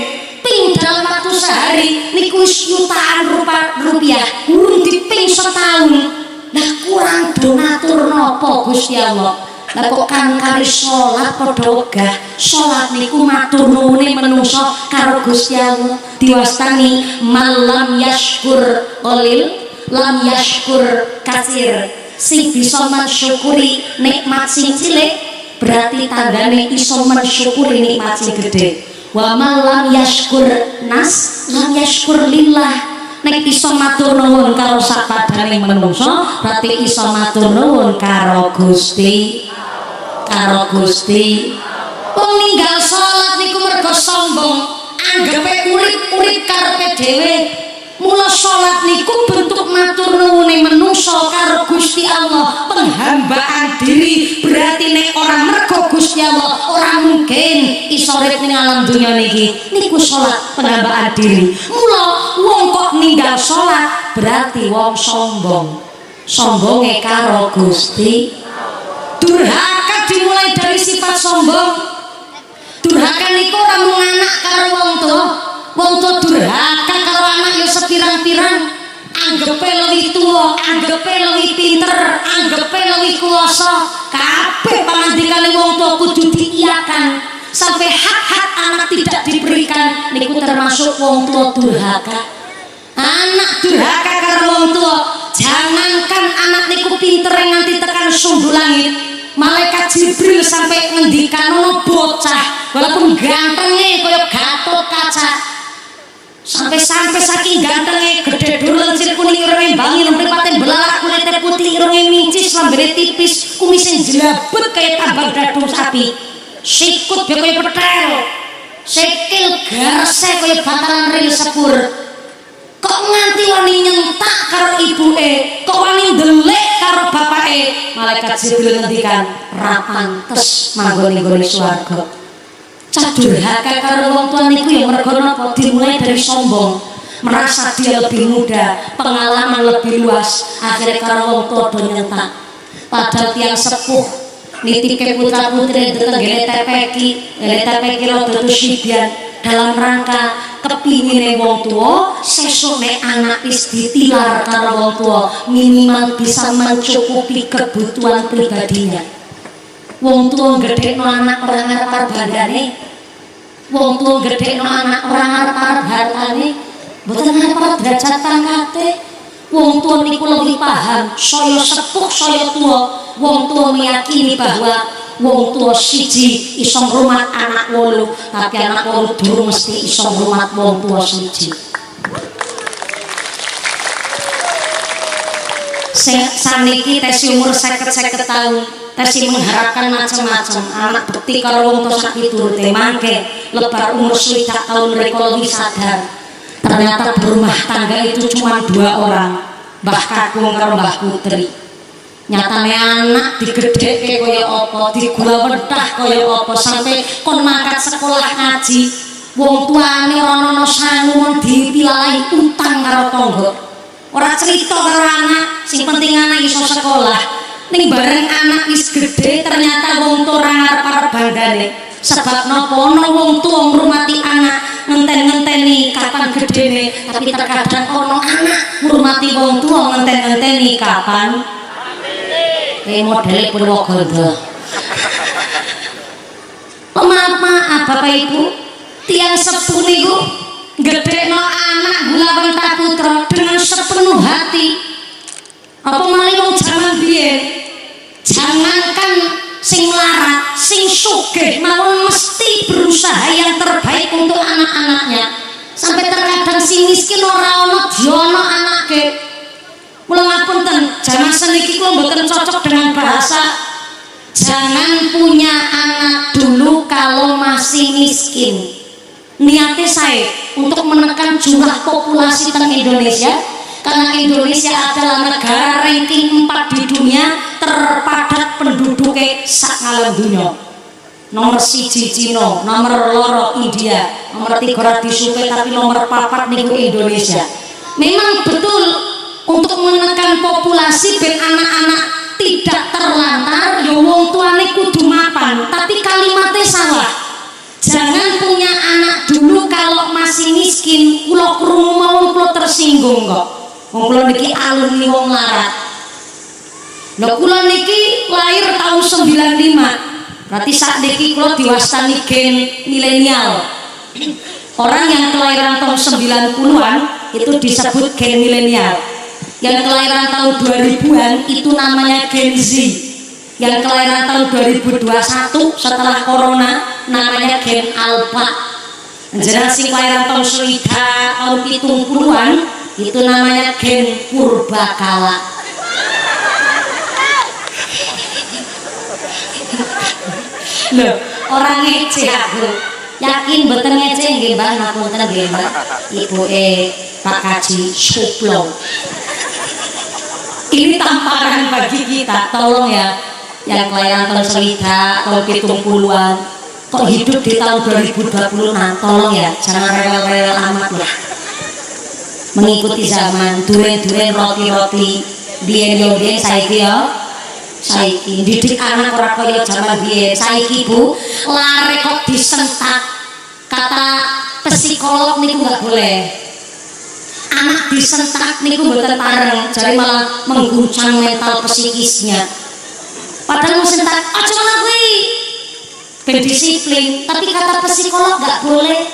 ping dalam waktu sehari niku jutaan rupiah urung diping setahun nah kurang donatur nopo Gusti Allah lah kok kan kari sholat padha wegah sholat niku matur nuwune menungso karo Gusti Allah diwastani malam yashkur qalil lam yashkur kasir sing bisa mensyukuri nikmat sing cilik berarti tandane iso mensyukuri nikmat sing gede wa malam yashkur nas lam yashkur lillah nek iso matur nuwun karo sapadane menungso berarti iso matur nuwun karo Gusti wong ninggal salat niku mergo sombong anggepe urip karepe dhewe mula salat niku bentuk matur nuwune menungso karo Gusti Allah penghambaan diri berarti nek ora mergo Gusti Allah ora mungkin iso urip ning alam dunya niki niku salat penghambaan diri mula wong kok ninggal salat berarti wong sombonge karo Gusti durhaka dimulai dari sifat sombong durhaka niku ora mung anak karo wong tuwa durhaka karo anak ya sepirang-pirang anggepe luwih tuwa anggepe luwih pinter anggepe luwih kuwasa kabeh pangandikane wong tuwa kudu diiyakan sampai hak-hak anak tidak diberikan niku termasuk wong tuwa durhaka anak durhaka karo wong tuwa jangankan anak niku pinter nganti tekan sumbu langit malaikat Jibril sampai ngendikan ono bocah walaupun gantenge kaya Gatot Kaca sampai saking gantenge gede dur lencir kuning irenge bangi mripate belalak kulite putih irenge micis lambene tipis kumise jelabet kaya tambang dadu sapi sikut kaya petel sikil garse kaya batalan ril sepur kok nganti wani nyentak karo ibuke kok wani ndelik karo bapake malaikat Jibril ngendikan ra pantes manggon ning gone swarga cah durhaka karo wong tuwa niku ya mergo napa dimulai dari sombong merasa dia lebih muda pengalaman lebih luas akhirnya karo wong tuwa do nyentak padahal tiang sepuh nitike putra putri tetenggene TPQ rada tusibian dalam rangka kepingine wong tuwa sesuk nek anak wis ditilar karo wong tuwa minimal bisa mencukupi kebutuhan pribadinya wong tuwa gedhekno anak ora ngarep bandane wong tuwa gedhekno anak ora ngarep hartane mboten ngarep derajat pangkate wong tuwa niku luwih paham saya sepuh saya tuwa wong tuwa meyakini bahwa wong tua siji iso ngrumat anak 8 tapi anak 8 durung mesti iso ngrumat wong tua siji saniki tesi umur 50 tahun tesi mengharapkan macam-macam anak bekti karo wong tua sak piturute mangke lebar umur 60 tahun mereka lebih sadar ternyata berumah tangga itu cuma 2 orang Mbah Kakung karo Mbah Putri Nyatane anak digedhekke kaya apa, digula wentah kaya apa sampai kon mangkat sekolah ngaji. Wong tuane ora ana sangu dipilahi utang karo tangga. Ora cerita karo anak, sing penting anak iso sekolah. Ning bareng anak wis gedhe ternyata wong tua ora ngarep-arep bandane. Sebab napa ana wong tua ngurmati anak ngenten-ngenteni kapan gedene, tapi terkadang ana anak ngurmati wong tua ngenten-ngenteni kapan modele Purwaganda. Maaf Bapak Ibu, tiang sepuh niku gedhekno anak gula wentah putra dengan sepenuh hati. Apa malih wong jaman biyen, jangankan sing larat, sing sugih mawon mesti berusaha yang terbaik untuk anak-anaknya. Sampai terkadang sing miskin ora ana diono anake. Mula ngapunten, jaman seniki kula mboten cocok dengan bahasa jangan punya anak dulu kalau masih miskin. Niatnya saya untuk menekan jumlah populasi teng Indonesia, karena Indonesia adalah negara ranking 4 di dunia terpadat penduduknya sak ngalam dunia. Nomor 1 Cina, nomor 2 India, nomor 3 disupe, tapi nomor 4 niku Indonesia. Memang betul untuk menekan populasi ben anak-anak tidak terlantar, ya wong tuane kudu mapan, tapi kalimatnya salah. Jangan punya anak dulu kalau masih miskin. Kula krungu mawon kula tersinggung kok. Wong kula niki alumni wong larat. Lha kula niki lahir tahun 95. Berarti saat niki kula diwastani gen milenial. Orang yang kelahiran tahun 90-an itu disebut gen milenial. Yang kelahiran tahun 2000-an itu namanya Gen Z. Yang kelahiran tahun 2021 setelah corona namanya Gen Alpha. Jenengan sing kelahiran tahun 1000 tahun 70-an itu namanya Gen Purbakala. Loh, orang ngeceh aku. Yakin mboten ngeceh nggih Mbah, ngapunten nggih Mbah. Ibuke Pak Kaji Suplong. Ini tamparan bagi kita, tolong ya, yang kelahiran tahun 1000 tahun 70-an kok hidup di tahun 2026, tolong ya, jangan rewel-rewel amat lah. Mengikuti zaman, duren-duren roti-roti, biyen-biyen saiki ya, saiki didik anak ora kaya zaman biyen. Saiki Bu, lare kok disentak. Kata psikolog niku nggak boleh. Anak disentak niku mboten pareng, jadi malah mengguncang mental psikisnya. Padahal mau sentak, aja ngono kuwi. Ben disiplin, tapi kata psikolog nggak boleh.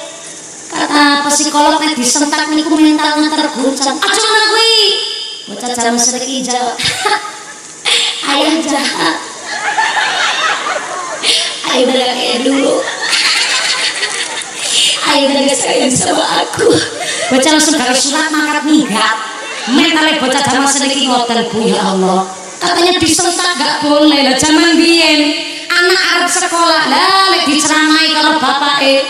Kata psikolog nek disentak niku mentalnya terguncang. Aja ngono kuwi. Bocah jaman sedeki jawab. Ayah jahat. Ayah udah gak kayak dulu. Ayah udah gak sayang sama aku. Bocah langsung gawe surat mangkat minggat. Mentalnya bocah zaman sedeki ngoten Bu, ya Allah. Katanya disentak gak boleh lah. Zaman biyen anak arep sekolah lah lek diceramai karo bapake.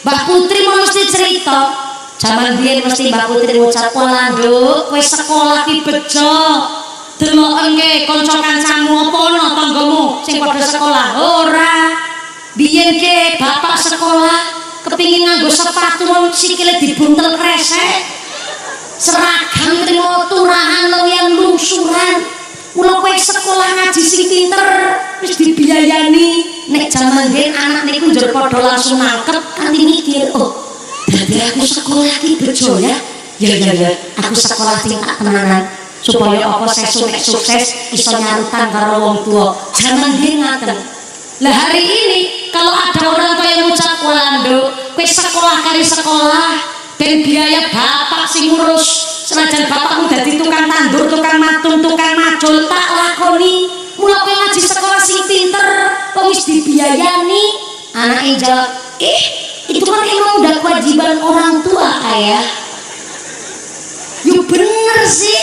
Mbah Putri mau mesti cerita. Zaman biyen mesti Mbah Putri ngucap, "Wala Nduk, kowe sekolah ki bejo. Deloken ke kanca kancamu apa ana tanggamu sing padha sekolah." Ora. Biyen ke bapak sekolah kepingin nganggo sepatu sikile dibuntel kresek. Seragam trimo turahan luwihan lungsuran. Mula kowe sekolah ngaji sing pinter wis dibiayani. Nek jaman biyen anak niku njur padha langsung nangkep kanthi mikir, "Oh, dadi aku sekolah ki bejo ya." Ya, aku sekolah sing tak tenanan supaya apa sukses iso nyarutan karo wong tua. Jaman biyen ngaten. Lah hari ini kalau ada orang tua yang ngucap, "Walando, kowe sekolah kali sekolah ben biaya bapak sing ngurus, senajan bapakmu dadi tukang tandur, tukang matung, tukang macul tak lakoni. Mula kowe ngaji sekolah sing pinter, kok wis dibiayani." Anake jawab, itu kan emang udah kewajiban orang tua, Ayah." Yuk bener sih,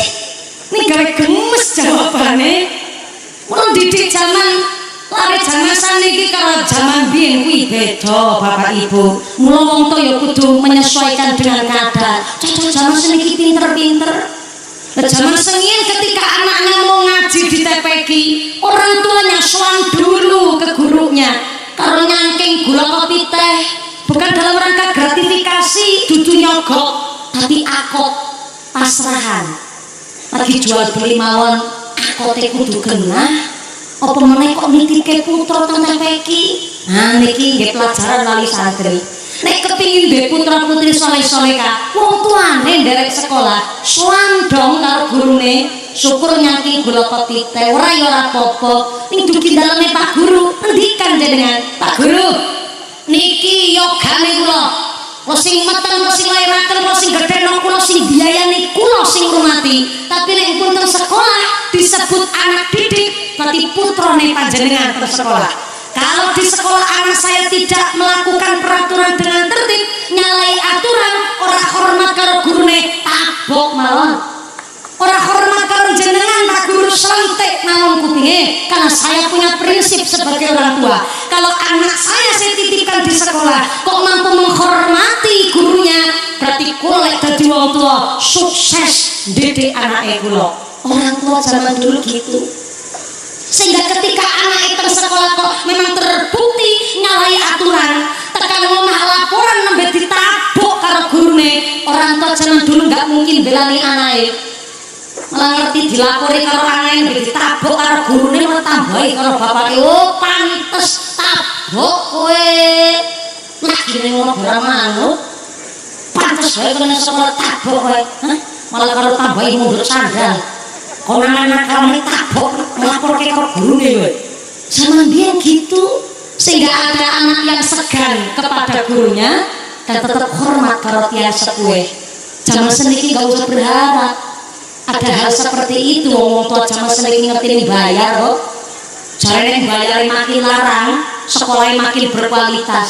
ini gawe gemes jawabannya. Mula didik zaman lare zaman saniki karo zaman biyen kuwi beda Bapak Ibu. Mula wong tuwa ya kudu menyesuaikan dengan keadaan. Cocok zaman saniki pinter-pinter. Zaman sengin ketika anaknya mau ngaji di TPQ, orang tuanya sowan dulu ke gurunya karo nyangking gula kopi teh, bukan dalam rangka gratifikasi dudu nyogok, tapi akot pasrahan. Lagi jual beli mawon akote kudu genah, apa meneh kok nitike putra teng TPQ. Nah niki nggih pelajaran wali santri. Nek kepingin duwe putra putri saleh-salehah, wong tuane nderek sekolah, sowan dong karo gurune, syukur nyangking gula kopi teh, ora ya ora apa-apa. Ning dugi daleme Pak Guru, ngendikan jenengan, Pak Guru, niki yogane kula. Kula sing meteng, kula sing lairaken, kula sing gedheno, kula sing biayani, kula sing ngurmati. Tapi nek pun teng sekolah disebut anak didik, berarti putrane panjenengan terus sekolah. Kalau di sekolah anak saya tidak melakukan peraturan dengan tertib, nyalai aturan, ora hormat karo gurune, tabok mawon. Ora hormat karo jenengan Pak Guru, selentik mawon kupinge, karena saya punya prinsip sebagai orang tua. Kalau anak saya titipkan di sekolah kok mampu menghormati gurunya, berarti kula lek dadi wong tua sukses didik anake kula. Orang tua zaman dulu gitu. Sehingga ketika anak itu sekolah kok memang terbukti nyalai aturan, tekan ngomah laporan nembe ditabok karo gurune, orang tua zaman dulu nggak mungkin belani anake. Malah ngerti dilapori karo anake nembe ditabok karo gurune, malah tambahi karo bapake. Oh pantes tabok kowe. Lagi ning ngono barang manut. Pantes wae kena sekolah tabok kowe. Hah? Malah karo tambahi mundur sandal. Anak-anak kalau tabok melapor ke gurune kowe. Zaman biyen gitu, sehingga ada anak yang segan kepada gurunya dan tetap hormat karo tiyang sepuh. Zaman seniki gak usah berharap ada hal seperti itu. Wong tua zaman seniki ngerti bayar kok. Jarene bayare makin larang, sekolahnya makin berkualitas.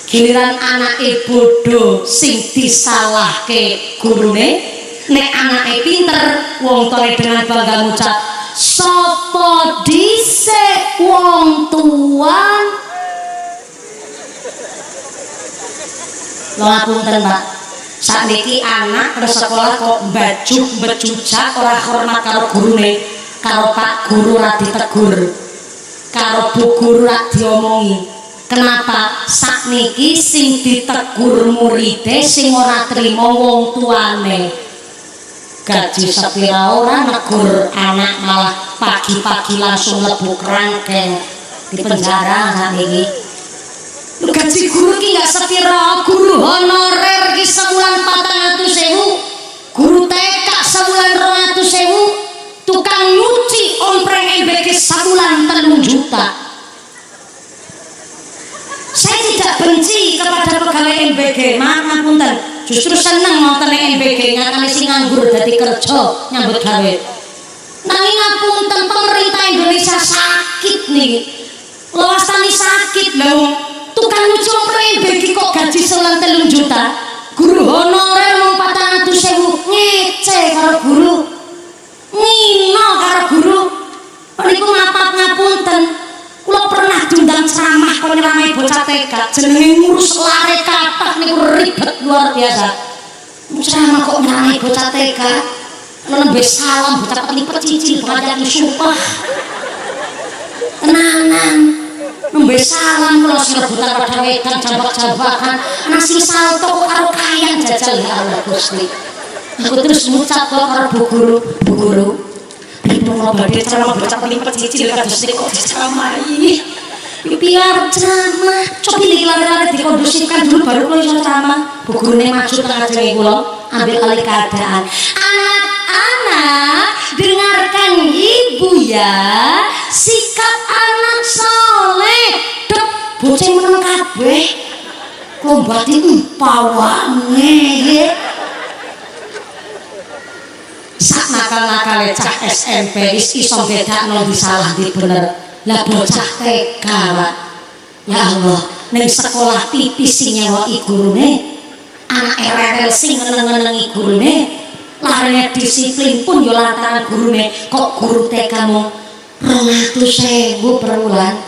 Giliran anake bodho sing disalahke gurune. Nek anake pinter, wong tuane dengan bangga ngucap, sapa dhisik wong tuan. Lha ngapunten, Pak. Sakniki anak ke sekolah kok becujak ora hormat karo gurune, karo Pak Guru ora ditegur, karo Bu Guru ora diomongi. Kenapa? Sakniki sing ditegur muride sing ora trima wong tuane. Gaji sepira ora negur anak malah pagi-pagi langsung mlebu kerangkeng di penjara sakniki. Gaji guru ki gak sepira, guru honorer ki sebulan 400.000, guru TK sebulan 200.000, tukang nyuci ompreng MBK sebulan 3 juta. Saya tidak benci kepada pegawai MBG, maaf ngapunten. Justru seneng ngoten MBG nyatane sing nganggur dadi kerja nyambut gawe. Nanging ngapunten pemerintah Indonesia sakit nih. Lawastani sakit lho. Tukang nyuci MBG kok gaji sebulan 3 juta. Guru honorer mung 400.000 ngece karo guru. Ngino karo guru. Niku ngapunten. Kula pernah diundang ceramah kok nyramai bocah TK, jenenge ngurus lare kathah niku ribet luar biasa. Ceramah kok nyramai bocah TK, nembe salam bocah pelipet cicil banyak sumpah. Tenanan. Nembe salam kula sing rebutan pada wedan jambak-jambakan, nasi salto kok karo kayang jajal ya Allah Gusti. Aku terus ngucap karo Bu Guru, Bu Guru. Mau badhe ceramah bocah pelipet cicil kados kok diceramai. Biar ceramah, coba iki lare-lare dikondusifkan dulu baru kula iso ceramah. Bu gurune maju tengah ajenge kula, ambil alih keadaan. Anak-anak, dengarkan ibu ya. Sikap anak soleh. Dok, bocah meneng kabeh. Kok mbati pawane nggih. Sak nakal-nakale cah SMP iso bedakno di salah di bener. Lah bocah TK, Pak. Ya Allah, ning sekolah pipis sing nyewoki gurune, anak rewel sing ngeneng-ngenengi gurune, larane disiplin pun yo lantaran gurune. Kok guru TK mung 200.000 per bulan.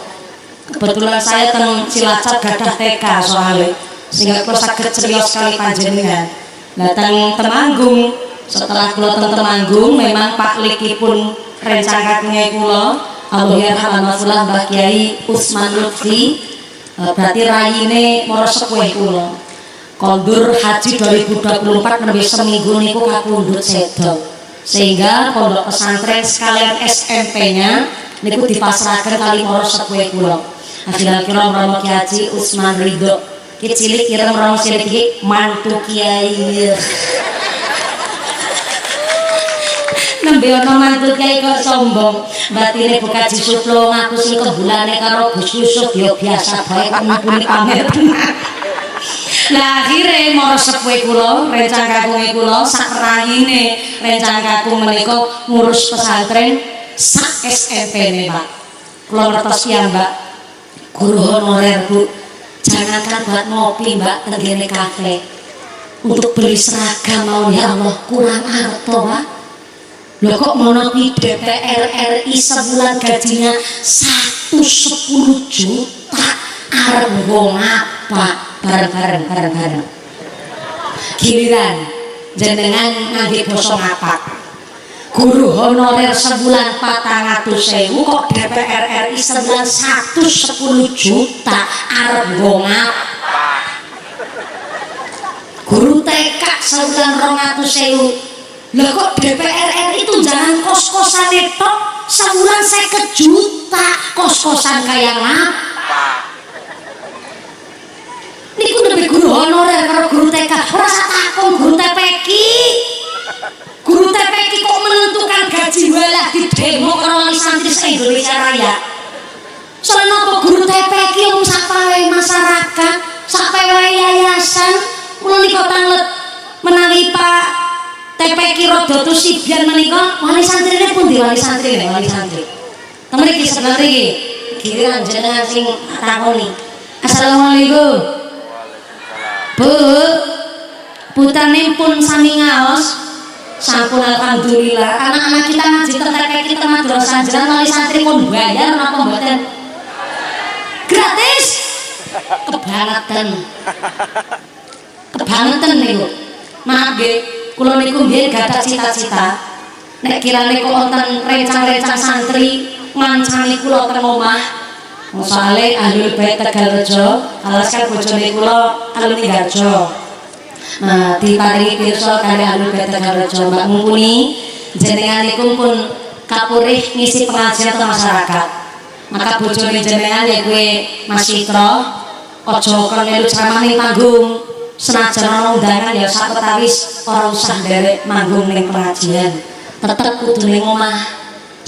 Kebetulan saya teng Cilacap gadah TK soalnya, sehingga kula saged cerita sekali panjenengan. Lah teng Temanggung Setelah kula teng Temanggung memang Pak Likipun rencang kakenge kula Allahyarham almarhum Mbah Kiai Utsman Lutfi, berarti rayine mara sepuh kula. Kondur haji 2024 nembe seminggu niku kapundhut sedo. Sehingga pondok pesantren sekalian SMP-nya niku dipasrahaken kali para sepuh kula. Akhirnya kira Romo Kiai Haji Utsman Ridho. Ki cilik kira Romo cilik iki mantu kiai. Nembe ana mantu kiai kok sombong. Batine buka jisuplo ngaku sing kebulane karo Gus Yusuf ya biasa bae kok mumpuni pamer. Lah akhire mara sepuh kula, rencang kakunge kula sak rayine rencang kakung menika ngurus pesantren sak SMP-ne, Pak. Kula ngertos ya, Mbak. Guru honorer, Bu. Jangankan buat ngopi, Mbak, tenggene kafe. Untuk beli seragam mau ya Allah kurang arto, Pak. Loh kok mono pi DPR RI sebulan gajinya 110 juta arep wong apa? Bareng-bareng. Giliran jenengan ngangge basa ngapak. Guru honorer sebulan 400.000 kok DPR RI sebulan 110 juta arep wong apa? Guru TK sebulan 200.000. Lah kok DPR RI itu jangan kos-kosan tok sebulan 50 juta kos-kosan kayak apa? Niku lebih guru honorer karo guru TK. Ora sak takon guru TPQ. Guru TPQ kok menentukan gaji walah di demo karo wali santri se-Indonesia Raya. Soalnya apa guru TPQ wong sak pawe masyarakat, sak pawe yayasan. Kula niku tanglet menawi Pak TPQ Rodoto Sibian menika wali santrine pundi wali santri. Temen iki sebelah iki. Giliran jenengan sing takoni. Assalamualaikum. Bu, putrane pun sami ngaos. Sampun alhamdulillah. Anak-anak kita ngaji TPQ kita madrasah jenengan wali santri pun bayar napa mboten? Gratis. Kebangetan niku. Maaf nggih. Kula niku mbiyen gadah cita-cita nek kirane kok wonten rencang-rencang santri mancani kula teng omah Musale Ahlul Bait Tegalrejo alaskan bojone kula alumni Garjo. Nah, diparingi pirsa kali Ahlul Bait Tegalrejo Mbak mumpuni jenenganipun pun kapurih ngisi pengajian ke masyarakat. Maka bojone jenengan ya kuwi Mas Citra aja kon melu ceramah ning panggung. Senajan ana undangan ya sawetawis ora usah nderek manggung ning pengajian. Tetep kudu ning omah.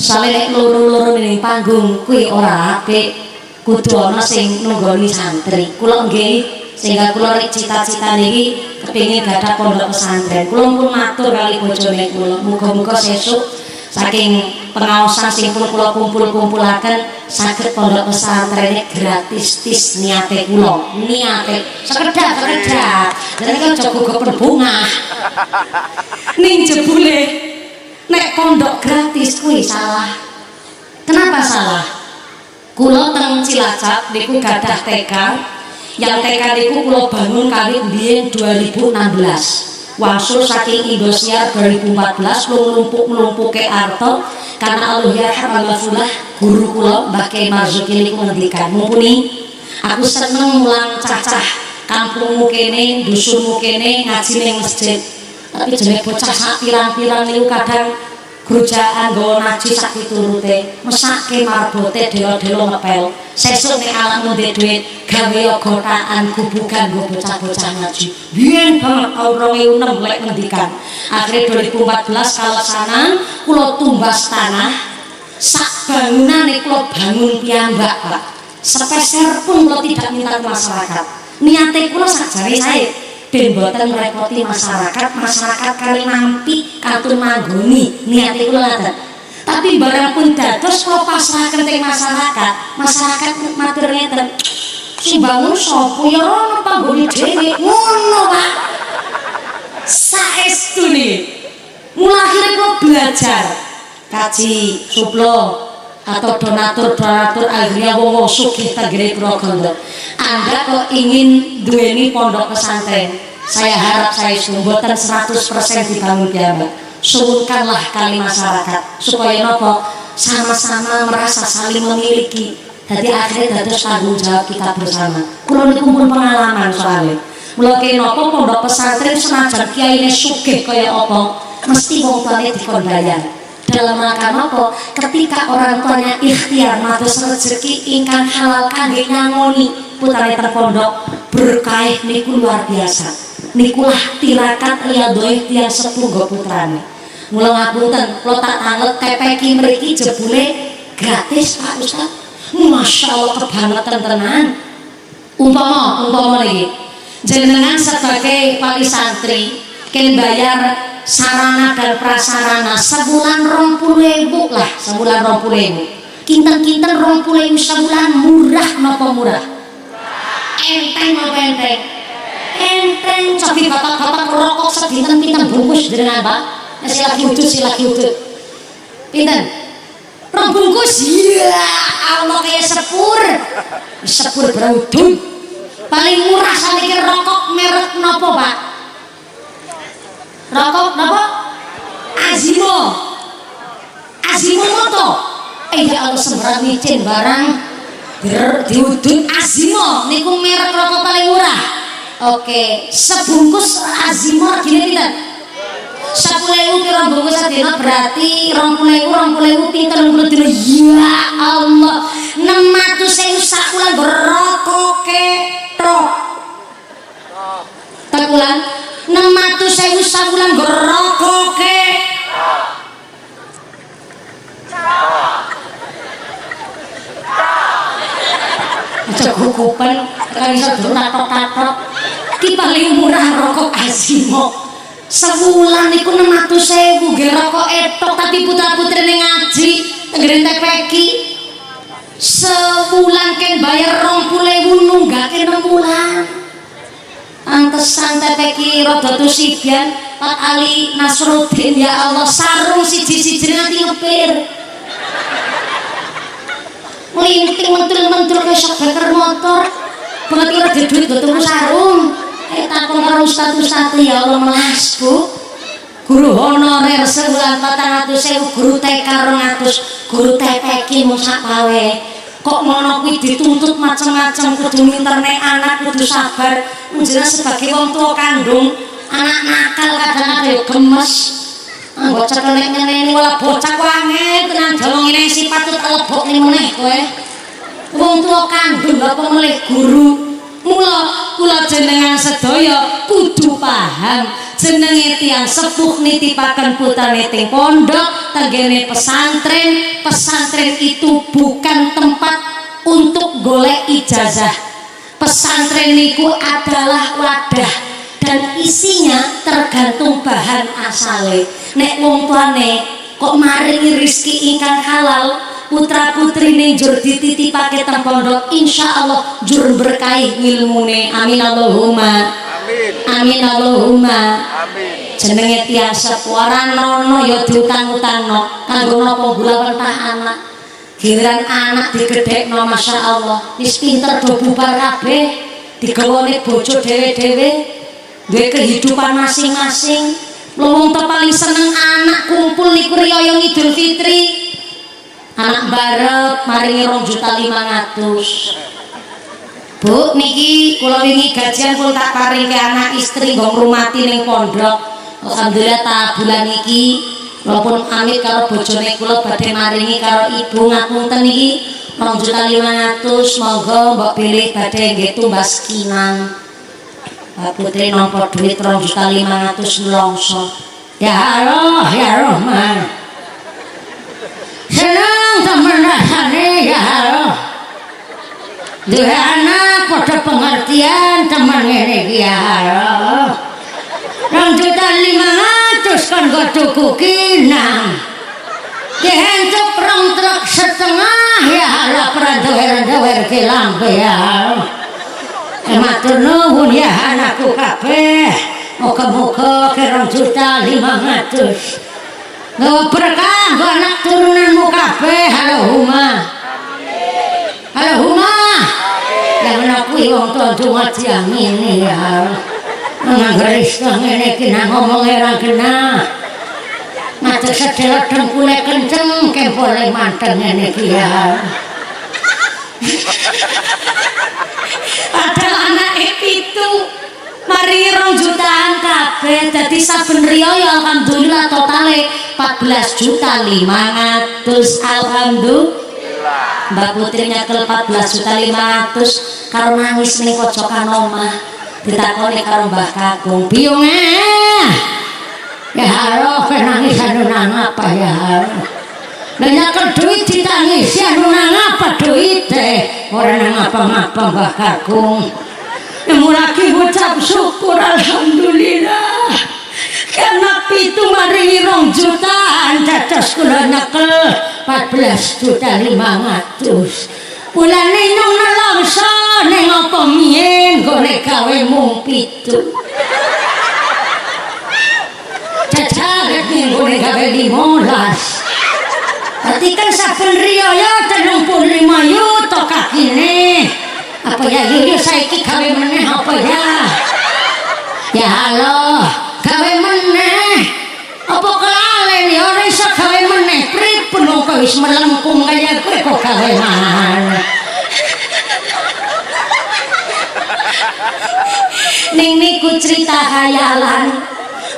Soale nek loro-loro ning panggung kuwi ora apik. Kudu ana sing nunggoni santri. Kula nggih sehingga kula rek cita-cita niki kepengin gadah pondok pesantren. Kula pun matur kali bojone kula. Muga-muga sesuk saking pengaosan sing pun kula kumpul-kumpulaken saged pondok pesantren gratis tis niate kula. Niate sekedap. Jadi kan cukup berbunga. Ning jebule nek pondok gratis kuwi salah. Kenapa salah? Kula teng Cilacap niku gadah TK. Yang TK niku kula bangun kali mbiyen 2016. Wangsul saking Indosiar 2014 numpuk-numpuke arto karena Allahyarham almarhum guru kula Mbah Kiai Marzuki niku ngendikan mumpuni aku seneng mulang cacah kampungmu kene, dusunmu kene ngaji ning masjid. Tapi jenenge bocah sak pirang-pirang niku kadang grujaan nggawa najis sak piturute, mesake marbote delo-delo ngepel. Sesuk nek alammu ndek dhuwit, gawe gotaan gubukan nggo bocah-bocah ngaji. Biyen banget tahun 2006 lek ngendikan. Akhire 2014 kalau sana kula tumbas tanah sak bangunane kula bangun piyambak, Pak. Sepeser pun kula tidak minta ke masyarakat. Niate kula sakjane sae ben boten merepoti masyarakat kali nampi kantun manggoni niate kula ngaten. Tapi barang pun dados kula pasrahaken teng masyarakat matur ngeten sing bangun sapa ya ono panggone dhewe ngono Pak. Saestune mula akhire kula belajar kaji suplo atau donatur akhirnya wong sugih tenggere Progondo. Anda kok ingin duweni pondok pesantren Saya harap saya sumbotan 100% dibangun piyambak. Suwunkanlah kali masyarakat supaya nopo sama-sama merasa saling memiliki. Jadi akhirnya dados tanggung jawab kita bersama. Kula niku pun pengalaman soalnya. Mula kene nopo pondok pesantren senajan kiyaine sugih kaya apa, mesti wong tuane dikon bayar. Dalam rangka nopo? Ketika orang tuanya ikhtiar mados rezeki ingkang halal kangge nyangoni putrane terpondok, berkah niku luar biasa. Nikulah tirakat riyadoh tiyang sepuh nggo putrane. Mula ngapunten, kula tak tanget kepeki mriki jebule gratis Pak Ustaz. Masya Allah kebangetan tenan. Umpama niki jenengan sebagai wali santri ken bayar sarana dan prasarana sebulan 20.000 lah, sebulan 20.000. Kinten-kinten 20.000 sebulan murah napa murah? Enteng napa enteng? Enteng cobi bapak-bapak rokok sedinten pinten bungkus jenengan Pak? Silaki udut. Pinten? Rong bungkus. Ya Allah kayak sepur berudun. Paling murah saniki rokok merek nopo Pak? Rokok nopo? Azimo moto. Ya Allah sembarang micin barang diudun Azimo niku merek rokok paling murah. Oke, sebungkus Azimo gini pinten? 10.000 pira bungkus sadina berarti 20.000 pinten 20 dina. Ya Allah 600.000 sakulan berokoke tok. Takulan 600.000 sakulan berokoke. Aja gugupan kan iso tatok-tatok. Ki paling murah rokok Azimo. Sebulan iku 600.000 nggih rokok etok tapi putra-putrine ngaji tenggeren TPQ. Sebulan ken bayar 20.000 nunggake 6 bulan. Antesan TPQ rada tusiban Pak Ali Nasruddin ya Allah sarung siji-siji nanti ngepir. Melinting mentul-mentul kayak sok beker motor. Pengerti ada duit go tuku sarung. Takon karo ustaz-ustaz ya Allah melas Bu. Guru honorer sebulan 400.000, guru TK 200, guru TPQ mung sak pawe. Kok ngono kuwi dituntut macam-macam kudu nginterne anak kudu sabar. Jelas sebagai wong tua kandung, anak nakal kadang-kadang yo gemes. Anggo cekelek ngene wala bocah wange tenan jawang ngene sifat lebok ning meneh kowe. Wong tua kandung lha kok melih guru. Mula kula jenengan sedaya kudu paham jenenge tiyang sepuh nitipaken putrane teng pondok tenggene pesantren. Pesantren itu bukan tempat untuk golek ijazah. Pesantren niku adalah wadah dan isinya tergantung bahan asale. Nek wong tuane kok maringi rezeki ingkang halal, putra putri ning jur dititipake teng pondok, insyaallah jur berkahi ilmune. Amin Allahumma amin Allahumma amin. Jenenge tiyang sepuaran nono ya diutang-utangno kanggo napa gula pentah anak. Giliran anak digedhekno masyaallah wis pinter do bubar kabeh, digawane bojo dhewe-dhewe, duwe kehidupan masing-masing. Wong paling seneng anak kumpul niku riyaya Idul Fitri. Anak barep maringi 2.500.000. Bu niki kula wingi gajian kula tak paringi anak istri nggo ngrumati ning pondok. Alhamdulillah ta bulan iki walaupun amit karo bojone kula badhe maringi karo ibu ngapunten niki 2.500.000 monggo mbok pilih badhe nggih tumbas kinang. Pak Putri nampa duit 2.500.000 nelongso. Ya Allah ya Rahman. Senang temen rasane ya Allah. Duwe anak padha pengertian temen ngene iki ya Allah. 2.500.000 kan go tuku kinang. Dihentuk 2 truk setengah ya Allah prandower-ndower ki lambe ya Allah. Matur nuwun ya anakku kabeh. Moga-moga ke 2.500.000. Nggo berkah nggo anak turunanmu kabeh. Allahumma. Allahumma. Yang ana kuwi wong tua ngaji amin ya. Nggaris ngene iki nang ngomong ora genah. Matur sedaya dengkule kenceng ke boleh manteng ngene iki ya. Padahal anake 7 mari 2 jutaan kabeh dadi saben riyo ya alhamdulillah totale 14.500.000 alhamdulillah. Mbak Putri nyekel 14.500.000 karo nangis ning pojokan omah ditakoni karo Mbah Kakung piye ya halo nangis anu nang apa ya halo lah nyekel duit ditangisi anu nang apa duit ora nang apa-apa Mbah Kakung nemu lagi ucap syukur alhamdulillah karena 7 mari 2 jutaan dados kula nyekel 14.500.000 mulane nang nelongso ning apa mien golek gawe mung 7 jajaret ning golek gawe 15 berarti kan saben riyo ya 35 yuto kakine apa ya yo saiki gawe meneh apa ya ya halo gawe meneh apa kelalen ya ora iso gawe meneh pripun kok wis melengkung kaya kowe kok gawe maneh ning niku cerita khayalan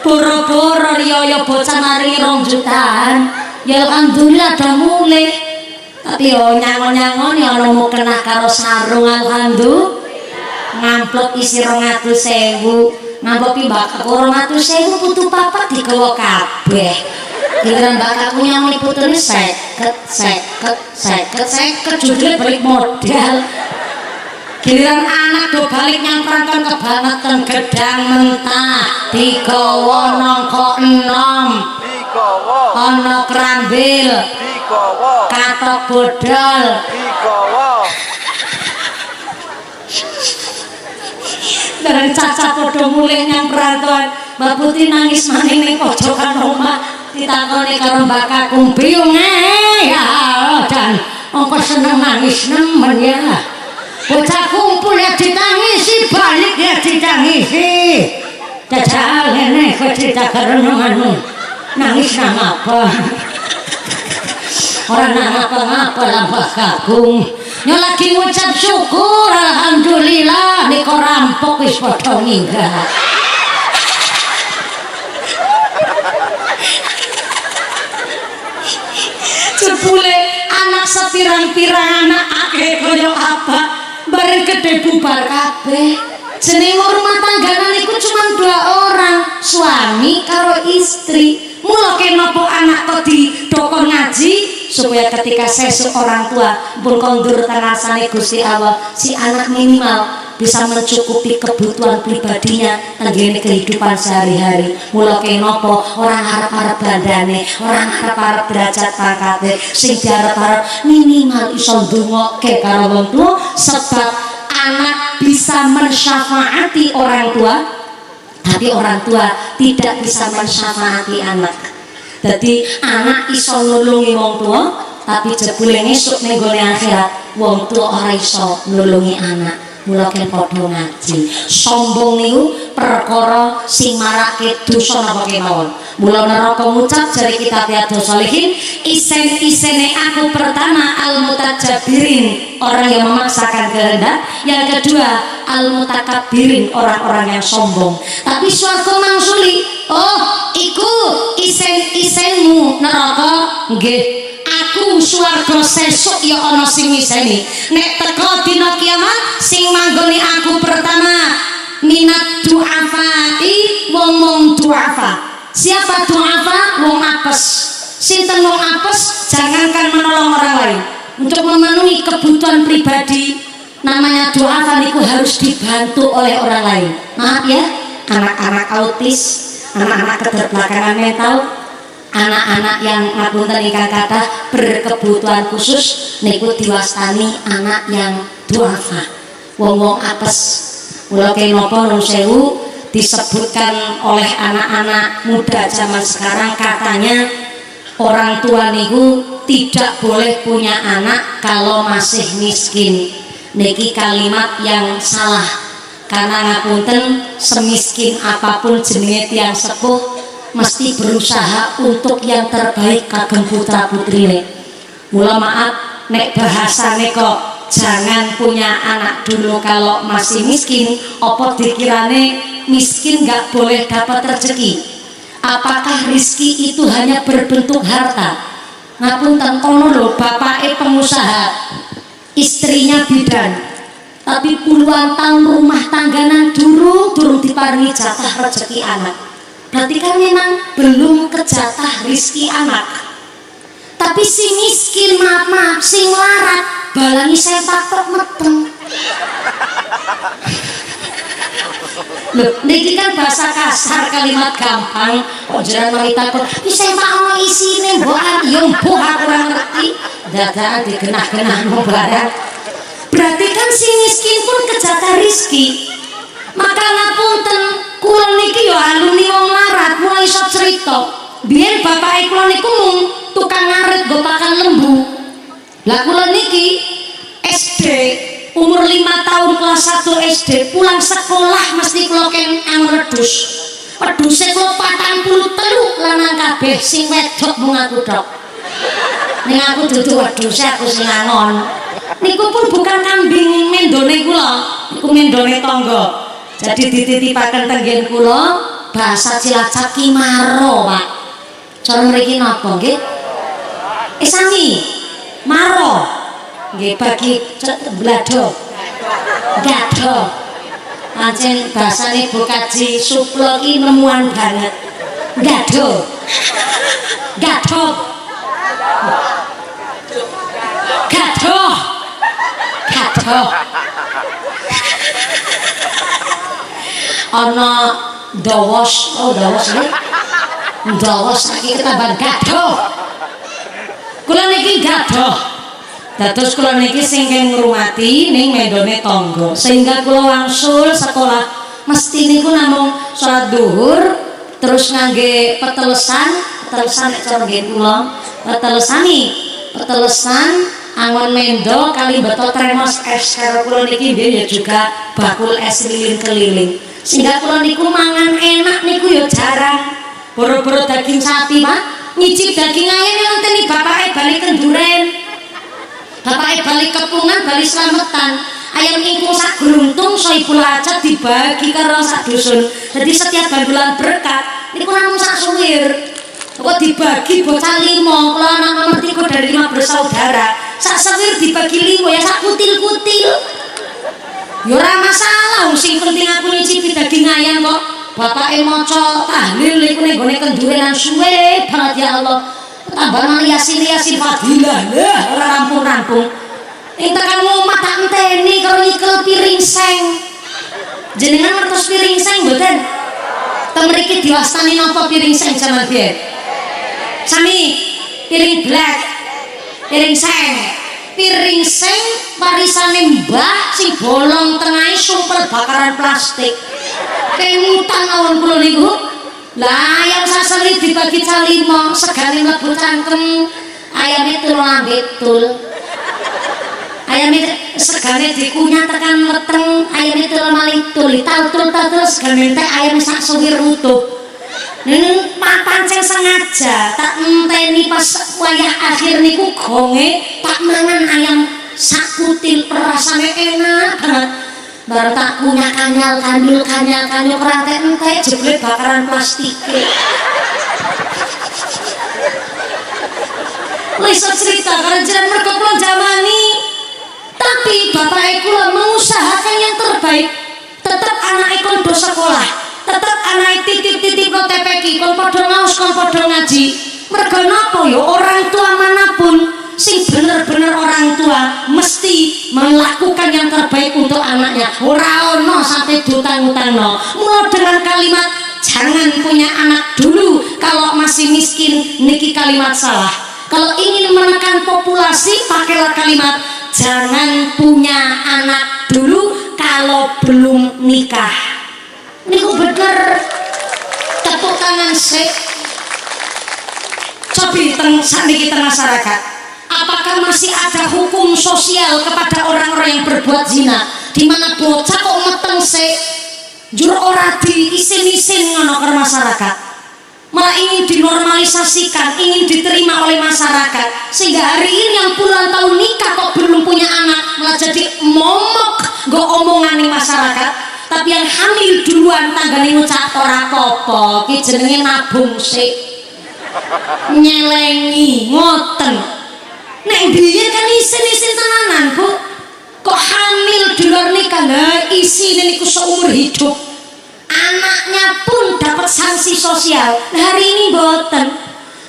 boro-boro riyo bocah mari 2 jutaan ya alhamdulillah dah mulai tapi yo nyangon-nyangon ya ana mau kena karo sarung alhamdulillah ngamplop isi 200.000 ngamplop mbak 200.000 putu papat digawa kabeh giliran mbak aku yang putune 50 judul balik modal giliran anak do balik nyangkran kebangetan gedang mentah digawa nangka 6 ana krambil katok bodol bareng caca padha mulih nyang perantauan Mbak Putri nangis maning ning pojokan omah ditakoni karo Mbak Kakung biyung ya dan engko seneng nangis nemen ya bocah kumpul ya ditangisi balik ya ditangisi jajal ngene kok cerita karo anu nangis nang apa orang nang apa-apa lah Mbak Kakung nyo lagi ngucap syukur alhamdulillah nek rampok wis padha minggat jebule anak sepirang-pirang anak akeh kaya apa bareng gede bubar kabeh jeneng rumah tangga niku cuma 2 orang suami karo istri mula kenapa anak kok didokon ngaji supaya ketika sesuk orang tua pun kondur rasane Gusti Allah si anak minimal bisa mencukupi kebutuhan pribadinya tenggene kehidupan sehari-hari mula kenapa orang harap-harap bandane orang harap-harap derajat pangkate sing diarep-arep minimal iso ndongaake karo wong tua sebab anak bisa mensyafaati orang tua tapi orang tua tidak bisa mensyafaati anak jadi anak iso nulungi wong tua tapi jebule esuk ning gone akhirat wong tua ora iso nulungi anak mula ken padha ngaji sombong niku perkara sing marake dosa napa kemawon mula neraka ngucap jare kitab Riyadhus Shalihin isen-isene aku pertama al-mutajabirin orang yang memaksakan kehendak yang kedua al-mutakabbirin orang-orang yang sombong tapi swarga mangsuli oh iku isen-isenmu neraka nggih aku swarga sesuk ya ana sing ngiseni nek teko dina kiamat sing manggoni aku pertama minat du'afai wong du'afa siapa du'afa wong apes sinten wong apes jangankan menolong orang lain untuk memenuhi kebutuhan pribadi namanya du'afa niku harus dibantu oleh orang lain maaf ya anak-anak autis anak-anak keterbelakangan mental anak-anak yang ngapunten ingkang kathah berkebutuhan khusus niku diwastani anak yang duafa wong-wong apes mula kenapa nun sewu disebutkan oleh anak-anak muda zaman sekarang katanya orang tua niku tidak boleh punya anak kalau masih miskin niki kalimat yang salah Karena ngapunten, semiskin apapun jenenge tiang sepuh mesti berusaha untuk yang terbaik kagem putra putrine. Mula maaf nek bahasane kok jangan punya anak dulu kalau masih miskin. Apa dikirane miskin gak boleh dapat rezeki? Apakah rizki itu hanya berbentuk harta? Ngapunten kono lho, bapake pengusaha, istrinya bidan, tapi puluhan tahun rumah tangganan durung diparingi jatah rezeki anak. Berarti kan memang belum kejatah rizki anak. Tapi si miskin, maaf si melarat balangi sepak tok meteng. Loh, niki kan bahasa kasar, kalimat gampang. Kok jenengan mari takut, "Ki sepak ono isine, mbokan?" Ya mbuh aku ora ngerti. Dadakan digenah-genah barang. Berarti kan si miskin pun kejatah rizki. Maka ngapunten, kula niki ya alumni wong larat, mulai iso cerita. Biyen bapake kula niku mung tukang ngarit nggo pakan lembu. Lah kula niki SD umur 5 tahun kelas 1 SD pulang sekolah mesti kula ken wedhus. Wedhuse kula 43 lanang kabeh, sing wedok mung aku tok. Ning aku dudu wedhus aku sing angon. Niku pun bukan kambing mendone kula, niku mendone tangga. Jadi dititipaken tenggen kula bahasa Cilacap ki maro, Pak. Cara mriki napa nggih? Sami maro. Nggih bagi blado. Gado. Pancen basane Bu Kaji Suplo ki nemuan banget. Gado. Gado. Gado. Gado. Ana dawos, oh dawos nggih. Dawos saiki ketambahan gadoh. Kula niki gadoh. Dados kula niki sing kenging ngrumati ning mendone tangga. Sehingga kula wangsul sekolah mesti niku namung salat zuhur terus ngangge petelesan nek cara nggih kula, petelesan angon mendo kali beto tremos es karo kula niki nggih ya juga bakul es lilin keliling. Sehingga kula niku mangan enak niku ya jarang. Boro-boro daging sapi, Pak. Nyicip daging ayam ngenteni bapake bali kenduren. Bapake bali kepungan, bali slametan. Ayam ingkung sak gruntung soibul hajat dibagi karo sak dusun. Jadi setiap bandulan berkat niku namung sak suwir. Kok dibagi bocah 5, kula anak nomor 3 dari 5 bersaudara. Sak suwir dibagi 5 ya sak kutil-kutil. Ya ora masalah, sing penting aku nyicipi daging ayam kok. Bapake maca tahlil niku ning gone kendurenan suwe banget ya Allah. Tambah yasin fadilah. Lah ora rampung-rampung. Ing tekan omah tak enteni karo nyikel piring seng. Jenengan ngertos piring seng mboten? Teng mriki diwastani napa piring seng jaman biyen? Sami piring black. Piring seng. Piring seng warisane mbah sing bolong tengahe sumpel bakaran plastik. Kemutan awon kula niku. Lah ayam sasali dibagi cah 5, segane mlebu cangkem. Ayame tul lambe tul. Ayame segane dikunyah tekan meteng, ayame tul malih tul. Tul segane entek ayam sak suwir utuh. Pancen sengaja tak enteni pas wayah akhir niku gonge tak mangan ayam sak kutil rasane enak banget. Bar tak kunyah kanyal kerantek entek jebule bakaran plastik. Wis cerita karena jenengan mergo kula jamani. Tapi bapak kula mengusahakan yang terbaik. Tetap anak kon do sekolah. Tetap anak titip-titip no TPQ kon padha ngaos kon padha ngaji. Mergo napa ya orang tua manapun sing bener-bener orang tua mesti melakukan yang terbaik untuk anaknya. Ora ono sampai diutang-utangno. Mula dengan kalimat jangan punya anak dulu kalau masih miskin niki kalimat salah. Kalau ingin menekan populasi pakailah kalimat jangan punya anak dulu kalau belum nikah. Niku bener. Tepuk tangan sik. Cobi sakniki teng masyarakat. Apakah masih ada hukum sosial kepada orang-orang yang berbuat zina? di mana bocah kok meteng sik jur ora diisin-isin ngono ke masyarakat, malah ingin dinormalisasikan, ingin diterima oleh masyarakat, sehingga hari ini yang puluhan tahun nikah kok belum punya anak malah jadi momok nggo omongan ning masyarakat. Tapi yang hamil duluan tanggane ngucap ora apa-apa, ki jenenge nabung sik, nyelengi ngoten. Nek biyen kan isin-isin tenanan Bu, kok hamil di luar nikah lah isine niku seumur hidup, anaknya pun dapat sanksi sosial. Nah, hari ini boten.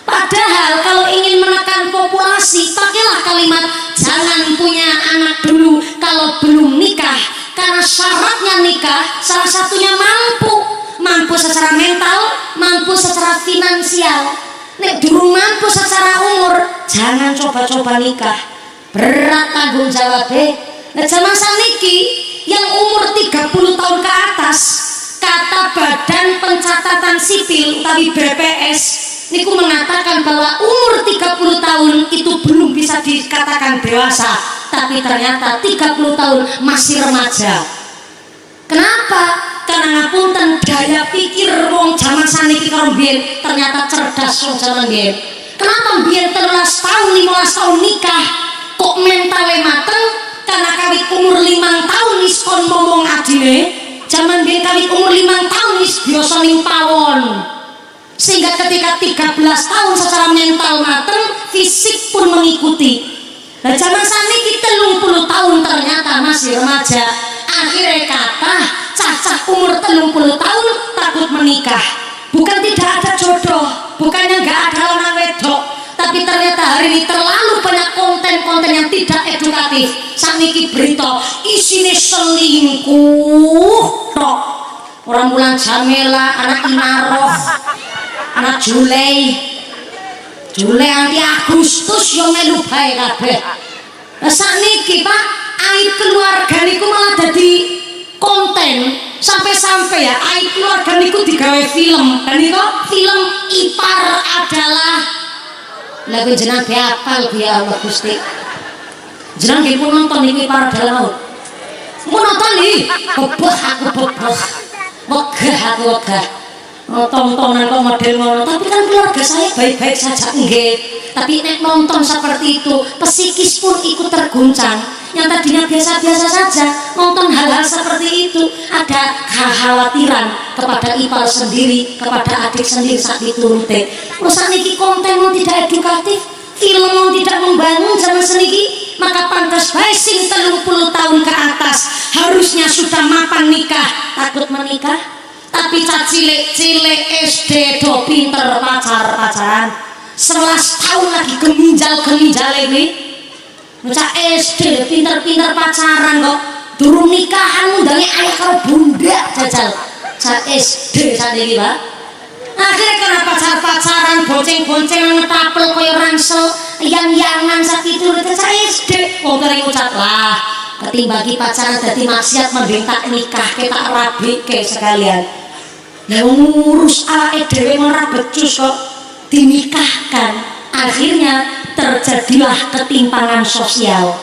Padahal kalau ingin menekan populasi, pakailah kalimat jangan punya anak dulu kalau belum nikah, karena syaratnya nikah salah satunya mampu secara mental, mampu secara finansial. Nek durung mampu secara umur, jangan coba-coba nikah, berat tanggung jawabnya. Nah, zaman saniki yang umur 30 tahun ke atas, kata Badan Pencatatan Sipil utawi BPS niku mengatakan bahwa umur 30 tahun itu belum bisa dikatakan dewasa, tapi ternyata 30 tahun masih remaja. Kenapa? Karena ngapunten daya pikir wong zaman saniki karo mbiyen ternyata cerdas wong zaman mbiyen. Kenapa mbiyen 13 tahun 15 tahun nikah kok mentale mateng? Karena kawit umur 5 tahun wis kon ngomong adine. Zaman biyen kawit umur 5 tahun wis biasa ning pawon. Sehingga ketika 13 tahun secara mental mateng, fisik pun mengikuti. Nah, zaman saniki 30 tahun ternyata masih remaja. Akhirnya kata cacah umur 30 tahun takut menikah. Bukan tidak ada jodoh, bukannya nggak ada orang wedok, tapi ternyata hari ini terlalu banyak konten-konten yang tidak edukatif. Saniki berita isine selingkuh tok. Orang bulan Jamela, anak Inaroh, anak Julei anti Agustus yo melu bae kabeh. Lah saniki Pak, aib keluarga niku malah dadi konten sampai-sampai ya aib keluarga niku digawe film. Dan niku film Ipar Adalah. Lagu jenang beapal ya Allah Gusti. Jenang nggih pun nonton iki Ipar Adalah mau. Mau nonton nih, bebeh aku bebeh. Wegah aku wegah. Tontonan kok model ngono, tapi kan keluarga saya baik-baik saja nggih. Tapi nek nonton seperti itu, psikis pun ikut terguncang. Yang tadinya biasa-biasa saja, nonton hal-hal seperti itu, ada kekhawatiran kepada ipar sendiri, kepada adik sendiri saat dituruti. Terus niki konten yang tidak edukatif, film yang tidak membangun zaman seniki, maka pantas bae sing 30 tahun ke atas harusnya sudah mapan nikah, takut menikah. Tapi cah cilik-cilik SD do pinter pacaran 11 tahun lagi geminjal ini. Cah SD pinter-pinter pacaran kok durung nikahan ngundangi ayah karo bunda jajal. Cah SD sakniki Pak. Akhirnya karena pacaran bonceng-bonceng ngetapel kaya rangsel yang-yangan sakitu cah SD. Wong kering ngucap lah ketimbang pacaran dadi maksiat mending tak nikah ke tak rabike sekalian. Lah ngurus awake dhewe ora becus kok dinikahkan. Akhirnya terjadilah ketimpangan sosial.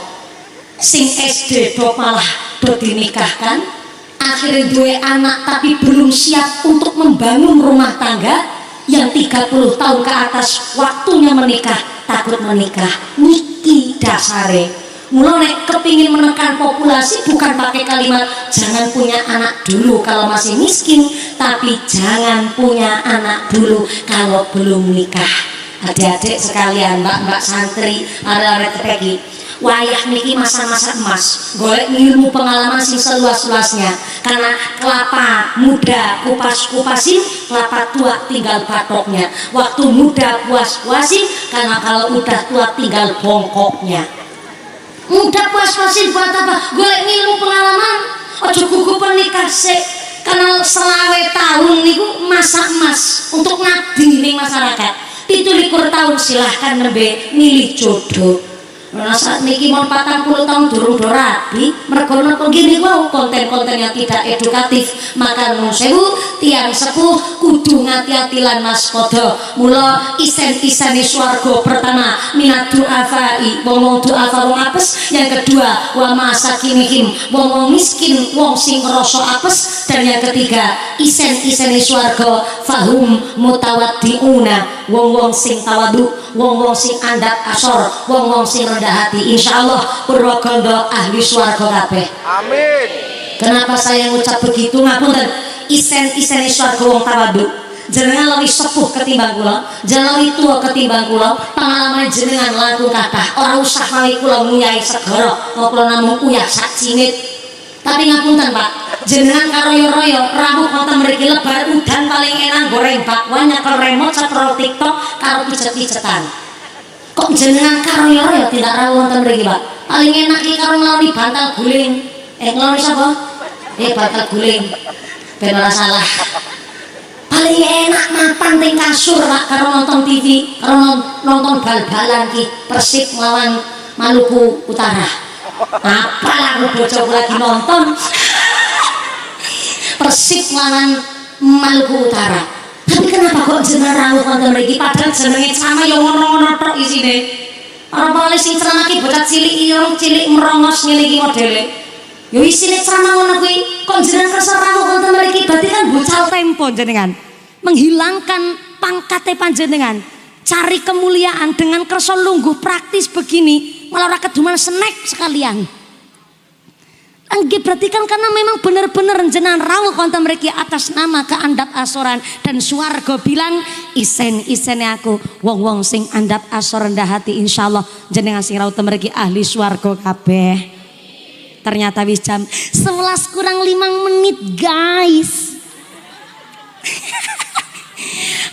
Sing SD do malah do dinikahkan, akhirnya duwe anak tapi belum siap untuk membangun rumah tangga. Yang 30 tahun ke atas waktunya menikah, takut menikah. Niki dasare. Mulai kepingin menekan populasi bukan pakai kalimat jangan punya anak dulu kalau masih miskin, tapi jangan punya anak dulu kalau belum nikah. Adik-adik sekalian, mbak-mbak santri, arek-arek TPG, wayah niki masa-masa emas, golek ilmu pengalaman sing seluas-luasnya. Karena kelapa muda kupas-kupasin, kelapa tua tinggal batoknya. Waktu muda puas-puasin, karena kalau udah tua tinggal bongkoknya. Mudah puas-puasin buat apa? Golek ilmu pengalaman. Ojo gugu pernikah sik. Karena selawe tahun niku masa emas untuk ngabdi ning masyarakat. 17 tahun silahkan nembe milih jodoh. Saat niki mon 40 tahun durung do rabi, mergo napa gini wau konten-konten yang tidak edukatif. Maka nuwun sewu tiyang sepuh kudu ngati-ati lan waspada. Mula isen-isene swarga pertama minat du'afai, wong du'afa wong apes. Yang kedua wa masakinihim, wong miskin, wong sing ngrasa apes. Dan yang ketiga isen-isene swarga fahum mutawaddiuna, wong-wong sing tawadu, wong-wong sing andap asor, wong-wong sing rendah hati. Insyaallah Purwokondo ahli swarga kabeh. Amin. Kenapa saya ngucap begitu? Ngapunten, isen-isene swarga wong tawadu. Jenengan lebih sepuh ketimbang kula, jenengan lebih tua ketimbang kula, pengalaman jenengan langkung kathah. Ora usah mawi kula nguyai segara, kula namung uyah sak cinit. Tapi ngapunten Pak, jenengan karoyo-royo rawuh wonten mriki lebar udan paling enak goreng bakwan nyekel remote scroll TikTok karo picet-picetan. Kok jenengan karoyo-royo tidak rawuh wonten mriki Pak? Paling enak iki karo ngloni bantal guling. Ngloni sapa? Bantal guling. Ben ora salah. Paling enak mapan ting kasur Pak karo nonton TV, karo nonton bal-balan ki Persib melawan Maluku Utara. Apalah aku bocok lagi nonton Persib lawan Maluku Utara. Tapi kenapa kok jenengan rawuh wonten mriki padahal jenenge sama ya ngono-ngono tok isine. Ora boleh sing ceramah ki bocah cilik irung cilik merongos ngene iki modele. Ya isine ceramah ngono kuwi kok jenengan kersa rawuh wonten mriki berarti kan bucal tempo jenengan. Menghilangkan pangkate panjenengan. Cari kemuliaan dengan kersa lungguh praktis begini malah ora keduman snack sekalian. Nggih berarti kan karena memang benar-benar jenengan rawuh wonten mriki atas nama keandap asoran dan swarga bilang isen-isene aku wong-wong sing andap asor rendah hati insyaallah jenengan sing rawuh mriki ahli swarga kabeh. Ternyata wis jam 11 kurang 5 menit guys.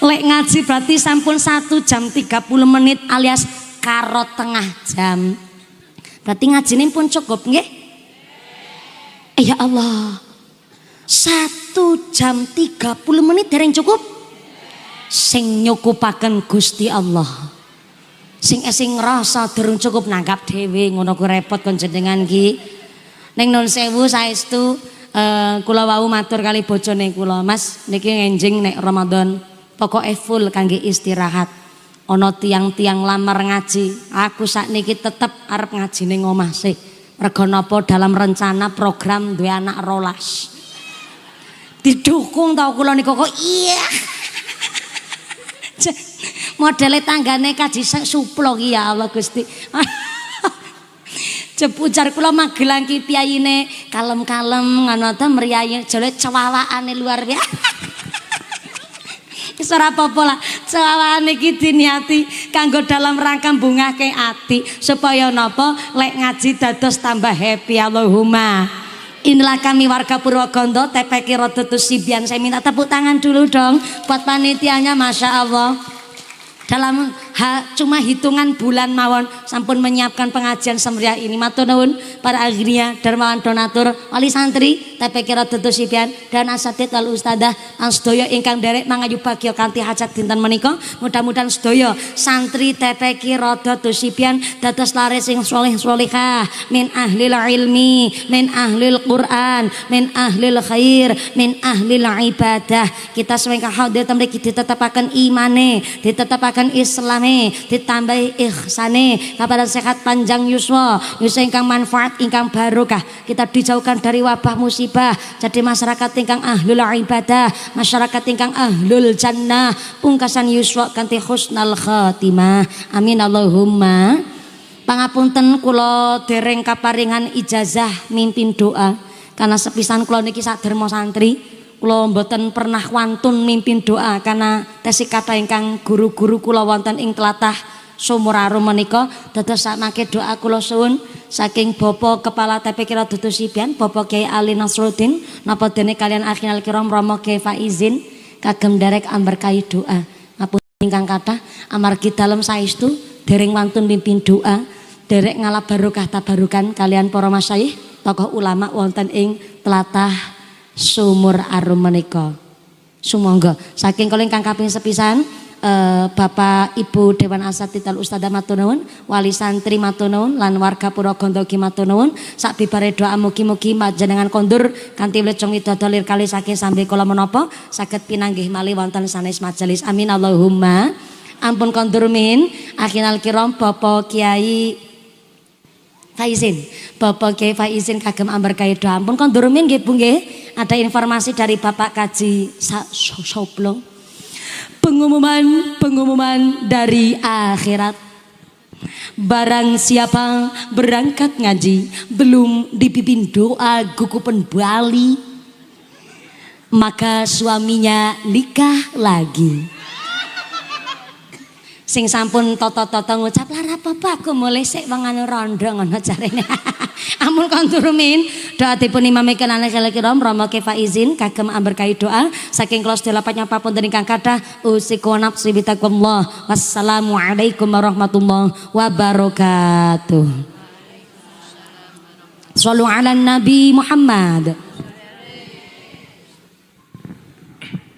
Lek ngaji berarti sampun 1 jam 30 menit alias karo tengah jam. Berarti ngajine pun cukup nggih? Ya Allah. 1 jam 30 menit dereng cukup? Sing nyukupaken Gusti Allah. Sing ngrasa durung cukup nanggap dhewe ngono ku repot kon jenengan ki. Ning nun sewu saestu kula wau matur kali bojone kula, Mas niki ngenjing nek Ramadan pokoke full kangge istirahat. Ana tiang-tiang lamar ngaji, aku sakniki tetep arep ngaji ning omah sih. Rega napa dalam rencana program duwe anak 12. Didukung tau kula niku kok iya. Modele tanggane kaji suplok ya Allah Gusti. Jepujar kula Magelang ki piyayine kalem-kalem ngono ta mriyayi jare cewawakane luar biasa. Wis ora apa-apa lah, cewawakane iki diniati kanggo dalam rangka bungahke ati supaya napa lek ngaji dados tambah happy. Allahumma. Inilah kami warga Purwokondo TPK Rodotus Sibian. Saya minta tepuk tangan dulu dong buat panitianya, Masya Allah. Dalam cuma hitungan bulan mawon sampun menyiapkan pengajian semeriah ini. Matur nuwun para agnia dermawan donatur wali santri TPK Rodotus Sibian dan asatid wal ustadzah lan sedaya ingkang derek mangayu bagya kanthi hajat dinten menika. Mudah-mudahan sedaya santri TPK Rodotus Sibian dados laris sing sholih-sholihah min ahlil ilmi, min ahlil Quran, min ahlil khair, min ahlil ibadah. Kita sewengkah hadir mriki ditetapaken imane, ditetapaken Islame, ditambahi ihsane, kabar sehat panjang yuswa, yuswa ingkang manfaat ingkang barokah. Kita dijauhkan dari wabah musibah, jadi masyarakat ingkang ahlul ibadah, masyarakat ingkang ahlul jannah, pungkasan yuswa kanthi husnal khatimah. Amin Allahumma. Pangapunten kula dereng kaparingan ijazah mimpin doa karena sepisan kula niki saderma santri. Kula mboten pernah wantun mimpin doa karena tesih kata ingkang guru-guru kula wonten ing tlatah Sumurarum menika dados samangke doa kula suwun saking Bapak Kepala TPK Rodotus Sibian Bapak Kyai Ali Nasruddin napa dene kalian akhinal kiram Romo Kyai Faizin kagem derek amberkahi doa. Ngapun ingkang kathah amargi dalem saestu dereng wantun mimpin doa, derek ngalap barokah tabarukan kalian para masyayikh tokoh ulama wonten ing tlatah Sumur Arum menika. Sumangga saking kula ingkang kaping sepisan Bapak Ibu Dewan Asatidz Ustadzah matur nuwun, wali santri matur nuwun lan warga Purwogonto ki matur nuwun. Sak bibare doa mugi-mugi panjenengan kondur kanthi wilujeng widodari kali saking sambe kala menapa saged pinanggih malih wonten sanes majelis. Amin Allahumma. Ampun kondur min akhinal kiram Bapak Kiai Faizin. Bapak Kiai Faizin kagem amberkahi doa. Ampun kondur min nggih Bu nggih. Ada informasi dari Bapak Kaji Soplo. Pengumuman dari akhirat. Barang siapa berangkat ngaji belum dipimpin doa gugupan Bali, maka suaminya nikah lagi. Sing sampun toto-toto ngucap lara apa aku mulai sik wangane rondo ngono jarene. Amun kondur min doa dipun imamkeun anak kiram Rama Kiai Faizin kagem amberkahi doa saking kula sedaya nyapa punten ingkang kathah usiku nafsi bitaqwallah. Wassalamualaikum warahmatullahi wabarakatuh. Shallu ala Nabi Muhammad.